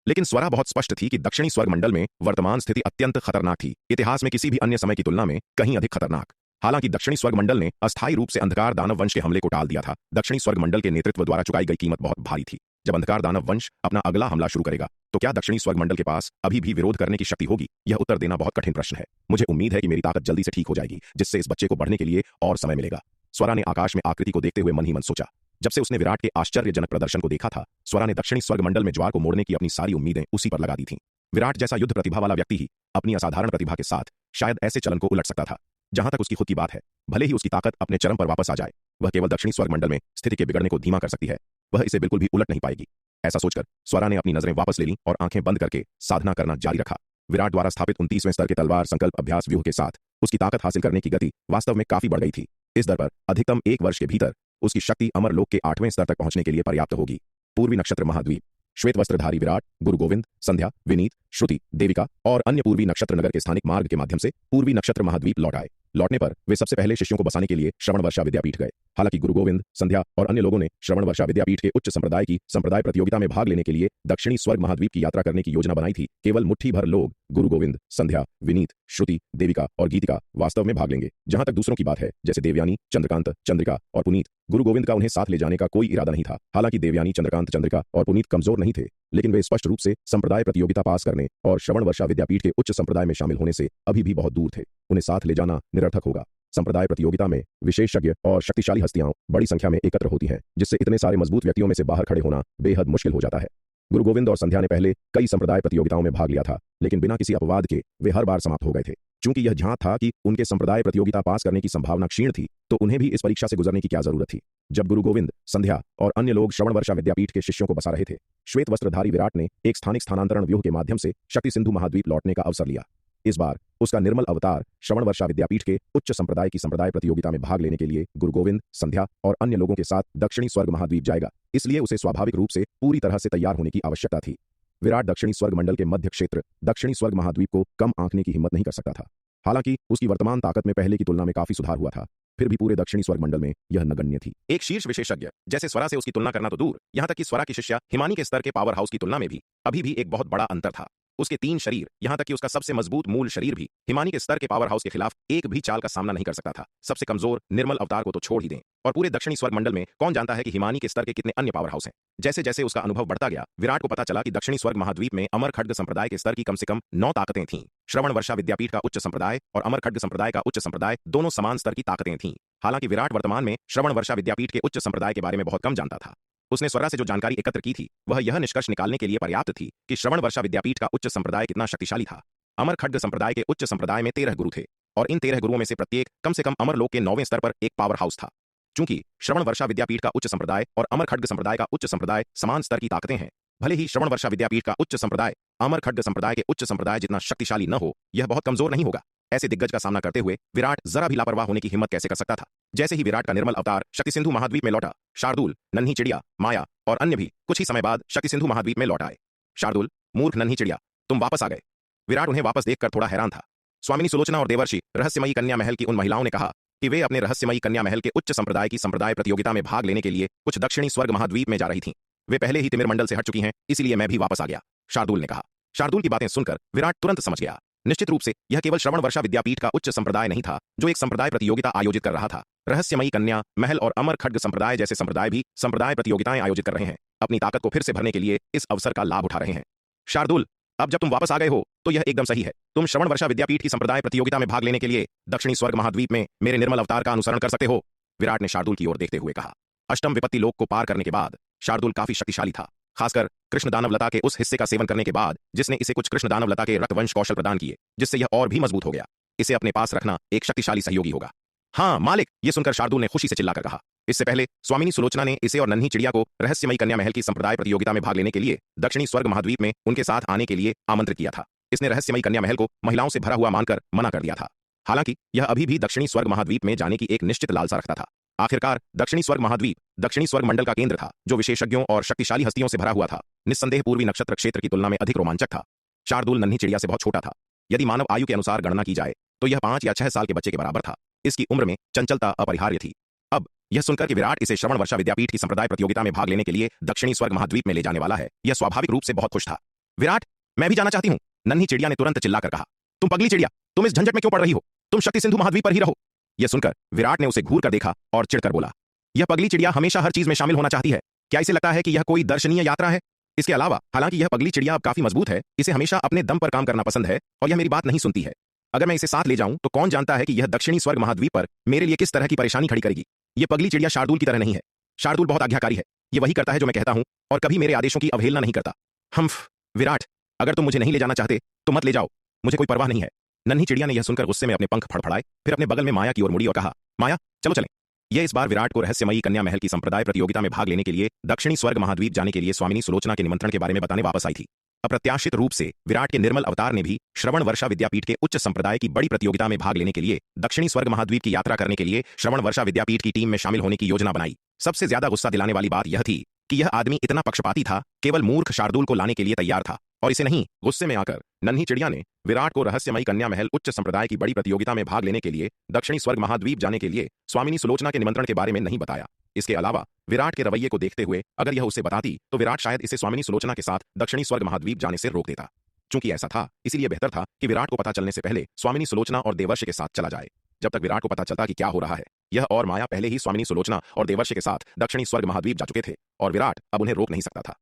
लेकिन स्वरा बहुत स्पष्ट थी कि दक्षिणी स्वर्ग मंडल में वर्तमान स्थिति अत्यंत खतरनाक थी, इतिहास में किसी भी अन्य समय की तुलना में कहीं अधिक खतरनाक। हालांकि दक्षिणी स्वर्ग मंडल ने अस्थायी रूप से अंधकार दानव वंश के हमले को टाल दिया था। दक्षिणी स्वर्ग मंडल के नेतृत्व द्वारा चुकाई गई कीमत बहुत भारी थी। जब अंधकार दानव वंश अपना अगला हमला शुरू करेगा तो क्या दक्षिणी स्वर्ग मंडल के पास अभी भी विरोध करने की शक्ति होगी? यह उत्तर देना बहुत कठिन प्रश्न है। मुझे उम्मीद है कि मेरी ताकत जल्दी से ठीक हो जाएगी, जिससे इस बच्चे को बढ़ने के लिए और समय मिलेगा। स्वरा ने आकाश में आकृति को देखते हुए मन ही मन सोचा। जब से उसने विराट के आश्चर्यजनक प्रदर्शन को देखा था, स्वरा ने दक्षिणी स्वर्ग मंडल में ज्वार को मोड़ने की अपनी सारी उम्मीदें उसी पर लगा दी थीं। विराट जैसा युद्ध प्रतिभा वाला व्यक्ति ही अपनी असाधारण प्रतिभा के साथ शायद ऐसे चलन को उलट सकता था। जहां तक उसकी खुद की बात है, भले ही उसकी ताकत अपने चरम पर वापस आ जाए, वह केवल दक्षिणी स्वर्ग मंडल में स्थिति के बिगड़ने को धीमा कर सकती है। वह इसे बिल्कुल भी उलट नहीं पाएगी। ऐसा सोचकर स्वरा ने अपनी नजरें वापस ले लीं और आंखें बंद करके साधना करना जारी रखा। विराट द्वारा स्थापित 29वें स्तर के तलवार संकल्प अभ्यास व्यूह के साथ उसकी ताकत हासिल करने की गति वास्तव में काफी बढ़ गई थी। इस दर पर अधिकतम 1 वर्ष के भीतर उसकी शक्ति अमर लोक के 8वें स्तर तक पहुंचने के लिए पर्याप्त होगी। पूर्वी नक्षत्र महाद्वीप। श्वेत वस्त्रधारी विराट गुरु गोविंद, संध्या, विनीत, श्रुति, देविका और अन्य पूर्वी नक्षत्र नगर के स्थानिक मार्ग के माध्यम से पूर्वी नक्षत्र महाद्वीप लौट आए। लौटने पर वे सबसे पहले शिष्यों को बसाने के लिए श्रवण वर्षा विद्यापीठ गए। हालांकि गुरु गोविंद, संध्या और अन्य लोगों ने श्रवण वर्षा विद्यापीठ के उच्च संप्रदाय की संप्रदाय प्रतियोगिता में भाग लेने के लिए दक्षिणी स्वर्ग महाद्वीप की यात्रा करने की योजना बनाई थी, केवल मुट्ठी भर लोग गुरु गोविंद, संध्या, विनीत, श्रुति, देविका और गीतिका वास्तव में भाग लेंगे। जहां तक दूसरों की बात है, जैसे देवयानी, चंद्रकांत, चंद्रिका और पुनीत, गुरु गोविंद का उन्हें साथ ले जाने का कोई इरादा नहीं था। हालांकि देवयानी, चंद्रकांत, चंद्रिका और पुनीत कमजोर नहीं थे, लेकिन वे स्पष्ट रूप से संप्रदाय प्रतियोगिता पास करने और श्रवण वर्षा विद्यापीठ के उच्च संप्रदाय में शामिल होने से अभी भी बहुत दूर थे। उन्हें साथ ले जाना निरर्थक होगा। संप्रदाय प्रतियोगिता में विशेषज्ञ और शक्तिशाली हस्तियां बड़ी संख्या में एकत्र होती हैं, जिससे इतने सारे मजबूत व्यक्तियों में से बाहर खड़े होना बेहद मुश्किल हो जाता है। गुरु गोविंद और संध्या ने पहले कई संप्रदाय प्रतियोगिताओं में भाग लिया था, लेकिन बिना किसी अपवाद के वे हर बार समाप्त हो गए थे। चूंकि यह झांक था कि उनके संप्रदाय प्रतियोगिता पास करने की संभावना क्षीण थी, तो उन्हें भी इस परीक्षा से गुजरने की क्या जरूरत थी। जब गुरु गोविंद, संध्या और अन्य लोग श्रवण वर्षा विद्यापीठ के शिष्यों को बसा रहे थे, श्वेत वस्त्रधारी विराट ने एक स्थानिक स्थानांतरण व्यूह के माध्यम से शक्ति सिंधु महाद्वीप लौटने का अवसर लिया। इस बार उसका निर्मल अवतार श्रवण वर्षा विद्यापीठ के उच्च संप्रदाय की संप्रदाय प्रतियोगिता में भाग लेने के लिए गुरु गोविंद, संध्या और अन्य लोगों के साथ दक्षिणी स्वर्ग महाद्वीप जाएगा, इसलिए उसे स्वाभाविक रूप से पूरी तरह से तैयार होने की आवश्यकता थी। विराट दक्षिणी स्वर्ग मंडल के मध्य क्षेत्र दक्षिणी स्वर्ग महाद्वीप को कम आंकने की हिम्मत नहीं कर सकता था। हालांकि उसकी वर्तमान ताकत में पहले की तुलना में काफी सुधार हुआ था, फिर भी पूरे दक्षिणी स्वर्ग मंडल में यह नगण्य थी। एक शीर्ष विशेषज्ञ जैसे स्वरा से उसकी तुलना करना तो दूर, यहां तक कि स्वरा की शिष्या हिमानी के स्तर के पावर हाउस की तुलना में भी अभी भी एक बहुत बड़ा अंतर था। उसके 3 शरीर, यहां तक कि उसका सबसे मजबूत मूल शरीर भी हिमानी के स्तर के पावर हाउस के खिलाफ एक भी चाल का सामना नहीं कर सकता था। सबसे कमजोर निर्मल अवतार को तो छोड़ ही दें, और पूरे दक्षिणी स्वर्ग मंडल में कौन जानता है कि हिमानी के स्तर के कितने अन्य पावर हाउस हैं। जैसे जैसे उसका अनुभव बढ़ता गया, विराट को पता चला कि दक्षिणी स्वर्ग महाद्वीप में अमर खड्ग संप्रदाय के स्तर की कम से कम 9 ताकतें थीं। श्रवण वर्षा विद्यापीठ का उच्च संप्रदाय और अमर खड्ग संप्रदाय का उच्च संप्रदाय दोनों समान स्तर की ताकतें थीं। हालांकि विराट वर्तमान में श्रवण वर्षा विद्यापीठ के उच्च संप्रदाय के बारे में बहुत कम जानता था। उसने स्वरा से जो जानकारी एकत्र की थी, वह यह निष्कर्ष निकालने के लिए पर्याप्त थी कि श्रवण वर्षा विद्यापीठ का उच्च संप्रदाय कितना शक्तिशाली था। अमर खड्ग संप्रदाय के उच्च संप्रदाय में 13 गुरु थे, और इन 13 गुरुओं में से प्रत्येक कम से कम अमर लोक के 9वें स्तर पर एक पावर हाउस था। चूंकि श्रवण वर्षा विद्यापीठ का उच्च संप्रदाय और अमर खड्ग संप्रदाय का उच्च संप्रदाय समान स्तर की ताकतें हैं, भले ही श्रवण वर्षा विद्यापीठ का उच्च संप्रदाय अमर खड्ग संप्रदाय के उच्च संप्रदाय जितना शक्तिशाली न हो, यह बहुत कमजोर नहीं होगा। ऐसे दिग्गज का सामना करते हुए विराट जरा भी लापरवाह होने की हिम्मत कैसे कर सकता था। जैसे ही विराट का निर्मल अवतार शक्ति सिंधु महाद्वीप में लौटा, शार्दुल, नन्ही चिड़िया, माया और अन्य भी कुछ ही समय बाद शक्ति सिंधु महाद्वीप में लौट आए। शार्दुल, मूर्ख नन्ही चिड़िया, तुम वापस आ गए। विराट उन्हें वापस देखकर थोड़ा हैरान था। स्वामिनी सुलोचना और देवर्षि रहस्यमयी कन्या महल की उन महिलाओं ने कहा कि वे अपने रहस्यमयी कन्या महल के उच्च संप्रदाय की संप्रदाय प्रतियोगिता में भाग लेने के लिए कुछ दक्षिणी स्वर्ग महाद्वीप में जा रही थीं। वे पहले ही तिमिर मंडल से हट चुकी हैं, इसलिए मैं भी वापस आ गया, शार्दुल ने कहा। शार्दुल की बातें सुनकर विराट तुरंत समझ गया। निश्चित रूप से यह केवल श्रवण वर्षा विद्यापीठ का उच्च संप्रदाय नहीं था जो एक संप्रदाय प्रतियोगिता आयोजित कर रहा था। रहस्यमयी कन्या महल और अमर खड्ग संप्रदाय जैसे संप्रदाय भी संप्रदाय प्रतियोगिताएं आयोजित कर रहे हैं, अपनी ताकत को फिर से भरने के लिए इस अवसर का लाभ उठा रहे हैं। शार्दुल, अब जब तुम वापस आ गए हो तो यह एकदम सही है। तुम श्रवण वर्षा विद्यापीठ की संप्रदाय प्रतियोगिता में भाग लेने के लिए दक्षिणी स्वर्ग महाद्वीप में मेरे निर्मल अवतार का अनुसरण कर सकते हो, विराट ने शार्दुल की ओर देखते हुए कहा। अष्टम विपत्ति लोक को पार करने के बाद शार्दुल काफी शक्तिशाली था, खासकर कृष्ण दानव लता के उस हिस्से का सेवन करने के बाद जिसने इसे कुछ कृष्ण दानव लता के रक्तवंश कौशल प्रदान किए, जिससे यह और भी मजबूत हो गया। इसे अपने पास रखना एक शक्तिशाली सहयोगी होगा। हाँ मालिक, ये सुनकर शार्दुल ने खुशी से चिल्लाकर कहा। इससे पहले स्वामिनी सुलोचना ने इसे और नन्ही चिड़िया को रहस्यमयी कन्या महल की संप्रदाय प्रतियोगिता में भाग लेने के लिए दक्षिणी स्वर्ग महाद्वीप में उनके साथ आने के लिए आमंत्रित किया था। इसने रहस्यमयी कन्या महल को महिलाओं से भरा हुआ मानकर मना कर दिया था। हालांकि यह अभी भी दक्षिणी स्वर्ग महाद्वीप में जाने की एक निश्चित लालसा रखता था। आखिरकार दक्षिणी स्वर्ग महाद्वीप दक्षिणी स्वर्ग मंडल का केंद्र था, जो विशेषज्ञों और शक्तिशाली हस्तियों से भरा हुआ था। निस्संदेह पूर्वी नक्षत्र क्षेत्र की तुलना में अधिक रोमांचक था। शार्दुल नन्ही चिड़िया से बहुत छोटा था। यदि मानव आयु के अनुसार गणना की जाए तो यह 5 या 6 साल के बच्चे के बराबर था। इसकी उम्र में चंचलता अपरिहार्य थी। अब यह सुनकर कि विराट इसे श्रवण वर्षा विद्यापीठ की संप्रदाय प्रतियोगिता में भाग लेने के लिए दक्षिणी स्वर्ग महाद्वीप में ले जाने वाला है, यह स्वाभाविक रूप से बहुत खुश था। विराट, मैं भी जाना चाहती हूँ, नन्ही चिड़िया ने तुरंत चिल्लाकर कहा। तुम पगली चिड़िया, तुम इस झंझट में क्यों पड़ रही हो? तुम शक्ति सिंधु महाद्वीप पर ही रहो। यह सुनकर विराट ने उसे घूर कर देखा और चिढ़कर बोला, यह पगली चिड़िया हमेशा हर चीज में शामिल होना चाहती है। क्या इसे लगता है कि यह कोई दर्शनीय यात्रा है? इसके अलावा हालांकि यह पगली चिड़िया अब काफी मजबूत है, इसे हमेशा अपने दम पर काम करना पसंद है और यह मेरी बात नहीं सुनती है। अगर मैं इसे साथ ले जाऊं तो कौन जानता है कि यह दक्षिणी स्वर्ग महाद्वीप पर मेरे लिए किस तरह की परेशानी खड़ी करेगी। यह पगली चिड़िया शार्दुल की तरह नहीं है। शार्दुल बहुत आज्ञाकारी है, यह वही करता है जो मैं कहता हूं और कभी मेरे आदेशों की अवहेलना नहीं करता। हम्फ, विराट, अगर तुम मुझे नहीं ले जाना चाहते तो मत ले जाओ, मुझे कोई परवाह नहीं है। नन्ही चिड़िया ने यह सुनकर गुस्से में अपने पंख फड़फड़ाए, फिर अपने बगल में माया की ओर मुड़ी और कहा, माया चलो चलें। यह इस बार विराट को रहस्यमयी कन्या महल की संप्रदाय प्रतियोगिता में भाग लेने के लिए दक्षिणी स्वर्ग महाद्वीप जाने के लिए स्वामिनी सुलोचना के निमंत्रण के बारे में बताने वापस आई थी। अप्रत्याशित रूप से विराट के निर्मल अवतार ने भी श्रवण वर्षा विद्यापीठ के उच्च संप्रदाय की बड़ी प्रतियोगिता में भाग लेने के लिए दक्षिणी स्वर्ग महाद्वीप की यात्रा करने के लिए श्रवण वर्षा विद्यापीठ की टीम में शामिल होने की योजना बनाई। सबसे ज्यादा गुस्सा दिलाने वाली बात यह थी कि यह आदमी इतना पक्षपाती था, केवल मूर्ख शार्दुल को लाने के लिए तैयार था। और इसे नहीं, गुस्से में आकर नन्ही चिड़िया ने विराट को रहस्यमयी कन्या महल उच्च संप्रदाय की बड़ी प्रतियोगिता में भाग लेने के लिए दक्षिणी स्वर्ग महाद्वीप जाने के लिए स्वामिनी सुलोचना के निमंत्रण के बारे में नहीं बताया। इसके अलावा विराट के रवैये को देखते हुए अगर यह उसे बताती तो विराट शायद इसे स्वामिनी सुलोचना के साथ दक्षिणी स्वर्ग महाद्वीप जाने से रोक देता। चूंकि ऐसा था, इसीलिए बेहतर था कि विराट को पता चलने से पहले स्वामिनी सुलोचना और देवर्ष के साथ चला जाए। जब तक विराट को पता चलता कि क्या हो रहा है, यह और माया पहले ही स्वामिनी सुलोचना और देवर्ष के साथ दक्षिणी स्वर्ग महाद्वीप जा चुके थे और विराट अब उन्हें रोक नहीं सकता था।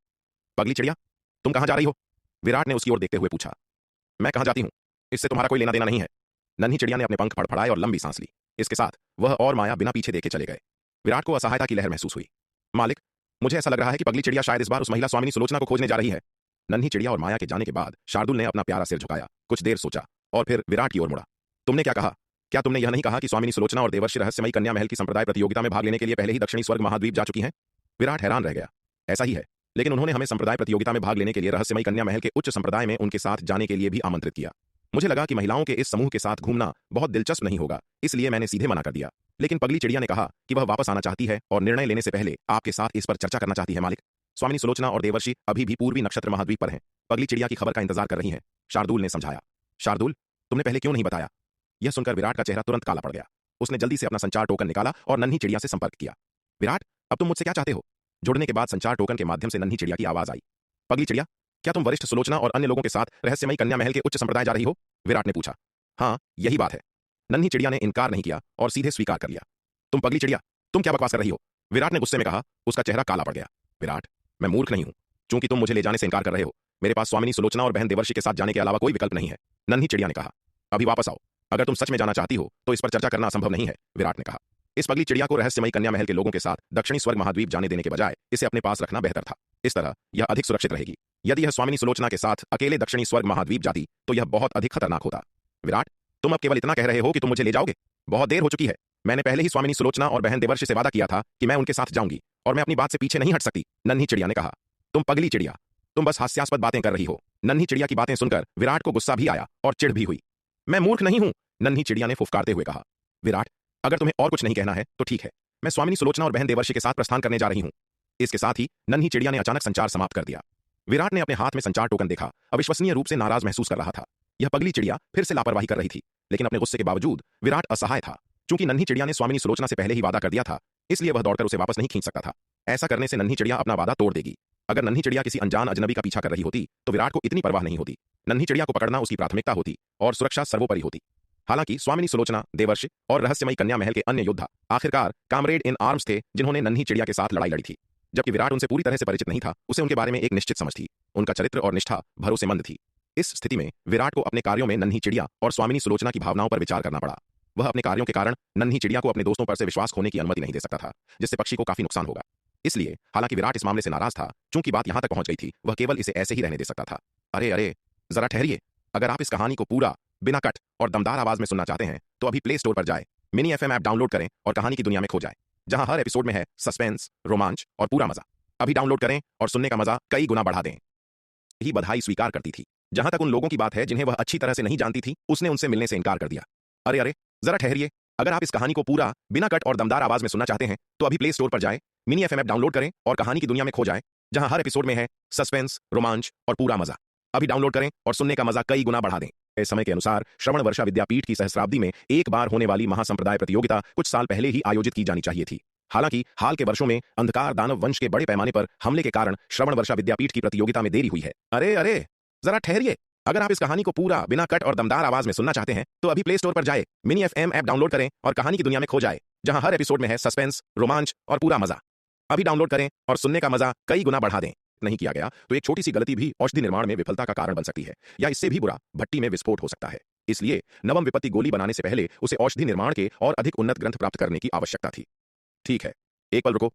पगली चिड़िया, तुम कहां जा रही हो? विराट ने उसकी ओर देखते हुए पूछा। मैं कहां जाती हूं, इससे तुम्हारा कोई लेना देना नहीं है। नन्ही चिड़िया ने अपने पंख फड़फड़ाए और लंबी सांस ली। इसके साथ वह और माया बिना पीछे देखे चले गए। विराट को असहायता की लहर महसूस हुई। मालिक, मुझे ऐसा लग रहा है कि पगली चिड़िया शायद इस बार उस महिला स्वामिनी सुलोचना को खोजने जा रही है। नन्ही चिड़िया और माया के जाने के बाद शार्दुल ने अपना प्यारा सिर झुकाया, कुछ देर सोचा और फिर विराट की ओर मुड़ा। तुमने क्या कहा? क्या तुमने यह नहीं कहा कि स्वामिनी सुलोचना और देवर्षि रहस्यमयी कन्या महल की संप्रदाय प्रतियोगिता में भाग लेने के लिए पहले ही दक्षिणी स्वर्ग महाद्वीप जा चुकी हैं? विराट हैरान रह गया। ऐसा ही है, लेकिन उन्होंने हमें संप्रदाय प्रतियोगिता में भाग लेने के लिए रहस्यमयी कन्या महल के उच्च संप्रदाय में उनके साथ जाने के लिए भी आमंत्रित किया। मुझे लगा कि महिलाओं के इस समूह के साथ घूमना बहुत दिलचस्प नहीं होगा, इसलिए मैंने सीधे मना कर दिया। लेकिन पगली चिड़िया ने कहा कि वह वापस आना चाहती है और निर्णय लेने से पहले आपके साथ इस पर चर्चा करना चाहती है। मालिक, स्वामिनी सुलोचना और देवर्षि अभी भी पूर्वी नक्षत्र महाद्वीप पर हैं, पगली चिड़िया की खबर का इंतजार कर रही हैं, शार्दुल ने समझाया। शार्दुल, तुमने पहले क्यों नहीं बताया? यह सुनकर विराट का चेहरा तुरंत काला पड़ गया। उसने जल्दी से अपना संचार टोकन निकाला और नन्ही चिड़िया से संपर्क किया। विराट, अब तुम मुझसे क्या चाहते हो? जुड़ने के बाद संचार टोकन के माध्यम से नन्ही चिड़िया की आवाज आई। पगली चिड़िया, क्या तुम वरिष्ठ सुलोचना और अन्य लोगों के साथ रहस्यमयी कन्या महल के उच्च संप्रदाय जा रही हो? विराट ने पूछा। हाँ, यही बात है। नन्ही चिड़िया ने इनकार नहीं किया और सीधे स्वीकार कर लिया। तुम पगली चिड़िया, तुम क्या बकवास कर रही हो? विराट ने गुस्से में कहा। उसका चेहरा काला पड़ गया। विराट, मैं मूर्ख नहीं हूं। चूंकि तुम मुझे ले जाने से इनकार कर रहे हो, मेरे पास स्वामिनी सुलोचना और बहन देवर्षि के साथ जाने के अलावा कोई विकल्प नहीं है। नन्ही चिड़िया ने कहा। अभी वापस आओ, अगर तुम सच में जाना चाहती हो तो इस पर चर्चा करना असंभव नहीं है, विराट ने कहा। इस पगली चिड़िया को रहस्यमयी कन्या महल के लोगों के साथ दक्षिणी स्वर्ग महाद्वीप जाने देने के बजाय इसे अपने पास रखना बेहतर था। इस तरह यह अधिक सुरक्षित रहेगी। यदि यह स्वामिनी सुलोचना के साथ अकेले दक्षिणी स्वर्ग महाद्वीप जाती तो यह बहुत अधिक खतरनाक होता। विराट, तुम अब केवल इतना कह रहे हो कि तुम मुझे ले जाओगे? बहुत देर हो चुकी है। मैंने पहले ही स्वामिनी सुलोचना और बहन देवर्षि से वादा किया था कि मैं उनके साथ जाऊंगी और मैं अपनी बात से पीछे नहीं हट सकती, नन्ही चिड़िया ने कहा। तुम पगली चिड़िया, तुम बस हास्यास्पद बातें कर रही हो। नन्ही चिड़िया की बातें सुनकर विराट को गुस्सा भी आया और चिढ़ भी हुई। मैं मूर्ख नहीं हूं, नन्ही चिड़िया ने फुफकारते हुए कहा। विराट, अगर तुम्हें और कुछ नहीं कहना है तो ठीक है, मैं स्वामिनी सुलोचना और बहन देवर्षि के साथ प्रस्थान करने जा रही हूं। इसके साथ ही नन्ही चिड़िया ने अचानक संचार समाप्त कर दिया। विराट ने अपने हाथ में संचार टोकन देखा, अविश्वसनीय रूप से नाराज महसूस कर रहा था। यह पगली चिड़िया फिर से लापरवाही कर रही थी, लेकिन अपने गुस्से के बावजूद विराट असहाय था। चूंकि नन्ही चिड़िया ने स्वामिनी सुलोचना से पहले ही वादा कर दिया था, इसलिए वह दौड़कर उसे वापस नहीं खींच सकता था। ऐसा करने से नन्ही चिड़िया अपना वादा तोड़ देगी। अगर नन्ही चिड़िया किसी अनजान अजनबी का पीछा कर रही होती तो विराट को इतनी परवाह नहीं होती। नन्ही चिड़िया को पकड़ना उसकी प्राथमिकता होती और सुरक्षा सर्वोपरि होती। हालांकि स्वामिनी सुलोचना, देवर्षि और रहस्यमयी कन्या महल के अन्य योद्धा आखिरकार कामरेड इन आर्म्स थे जिन्होंने नन्ही चिड़िया के साथ लड़ाई लड़ी थी। जबकि विराट उनसे पूरी तरह से परिचित नहीं था, उसे उनके बारे में एक निश्चित समझ थी। उनका चरित्र और निष्ठा भरोसेमंद थी। इस स्थिति में विराट को अपने कार्यों में नन्ही चिड़िया और स्वामिनी सुलोचना की भावनाओं पर विचार करना पड़ा। वह अपने कार्यों के कारण नन्ही चिड़िया को अपने दोस्तों पर से विश्वास खोने की अनुमति नहीं दे सकता था, जिससे पक्षी को काफी नुकसान होगा। इसलिए हालांकि विराट इस मामले से नाराज था, चूंकि बात यहां तक पहुंच गई थी, वह केवल इसे ऐसे ही रहने दे सकता था। अरे अरे, जरा ठहरिए। अगर आप इस कहानी को पूरा, बिना कट और दमदार आवाज में सुनना चाहते हैं तो अभी प्ले स्टोर पर जाए, मिनी एफएम ऐप डाउनलोड करें और कहानी की दुनिया में खो जाए, जहां हर एपिसोड में है सस्पेंस, रोमांच और पूरा मजा। अभी डाउनलोड करें और सुनने का मजा कई गुना बढ़ा दें। ही बधाई स्वीकार करती थी। जहां तक उन लोगों की बात है जिन्हें वह अच्छी तरह से नहीं जानती थी, उसने उनसे मिलने से इनकार कर दिया। अरे अरे, जरा ठहरिए। अगर आप इस कहानी को पूरा, बिना कट और दमदार आवाज में सुनना चाहते हैं तो अभी प्ले स्टोर पर जाए, मिनी एफएम ऐप डाउनलोड करें और कहानी की दुनिया में खो जाएं, जहां हर एपिसोड में है सस्पेंस, रोमांच और पूरा मजा। अभी डाउनलोड करें और सुनने का मजा कई गुना बढ़ा दें। इस समय के अनुसार श्रवण वर्षा विद्यापीठ की सहस्राब्दी में एक बार होने वाली महासंप्रदाय प्रतियोगिता कुछ साल पहले ही आयोजित की जानी चाहिए थी। हालांकि हाल के वर्षों में अंधकार दानव वंश के बड़े पैमाने पर हमले के कारण श्रवण वर्षा विद्यापीठ की प्रतियोगिता में देरी हुई है। अरे अरे, जरा ठहरिए। अगर आप इस कहानी को पूरा, बिना कट और दमदार आवाज में सुनना चाहते हैं तो अभी प्ले स्टोर पर जाए, मिनी एफएम ऐप डाउनलोड करें और कहानी की दुनिया में खो जाए, जहां हर एपिसोड में है सस्पेंस, रोमांच और पूरा मजा। अभी डाउनलोड करें और सुनने का मजा कई गुना बढ़ा दें। नहीं किया गया तो एक छोटी सी गलती भी औषधि निर्माण में विफलता का कारण बन सकती है, या इससे भी बुरा, भट्टी में विस्फोट हो सकता है। इसलिए नवम विपत्ति गोली बनाने से पहले उसे औषधि निर्माण के और अधिक उन्नत ग्रंथ प्राप्त करने की आवश्यकता थी। ठीक है, एक पल रुको।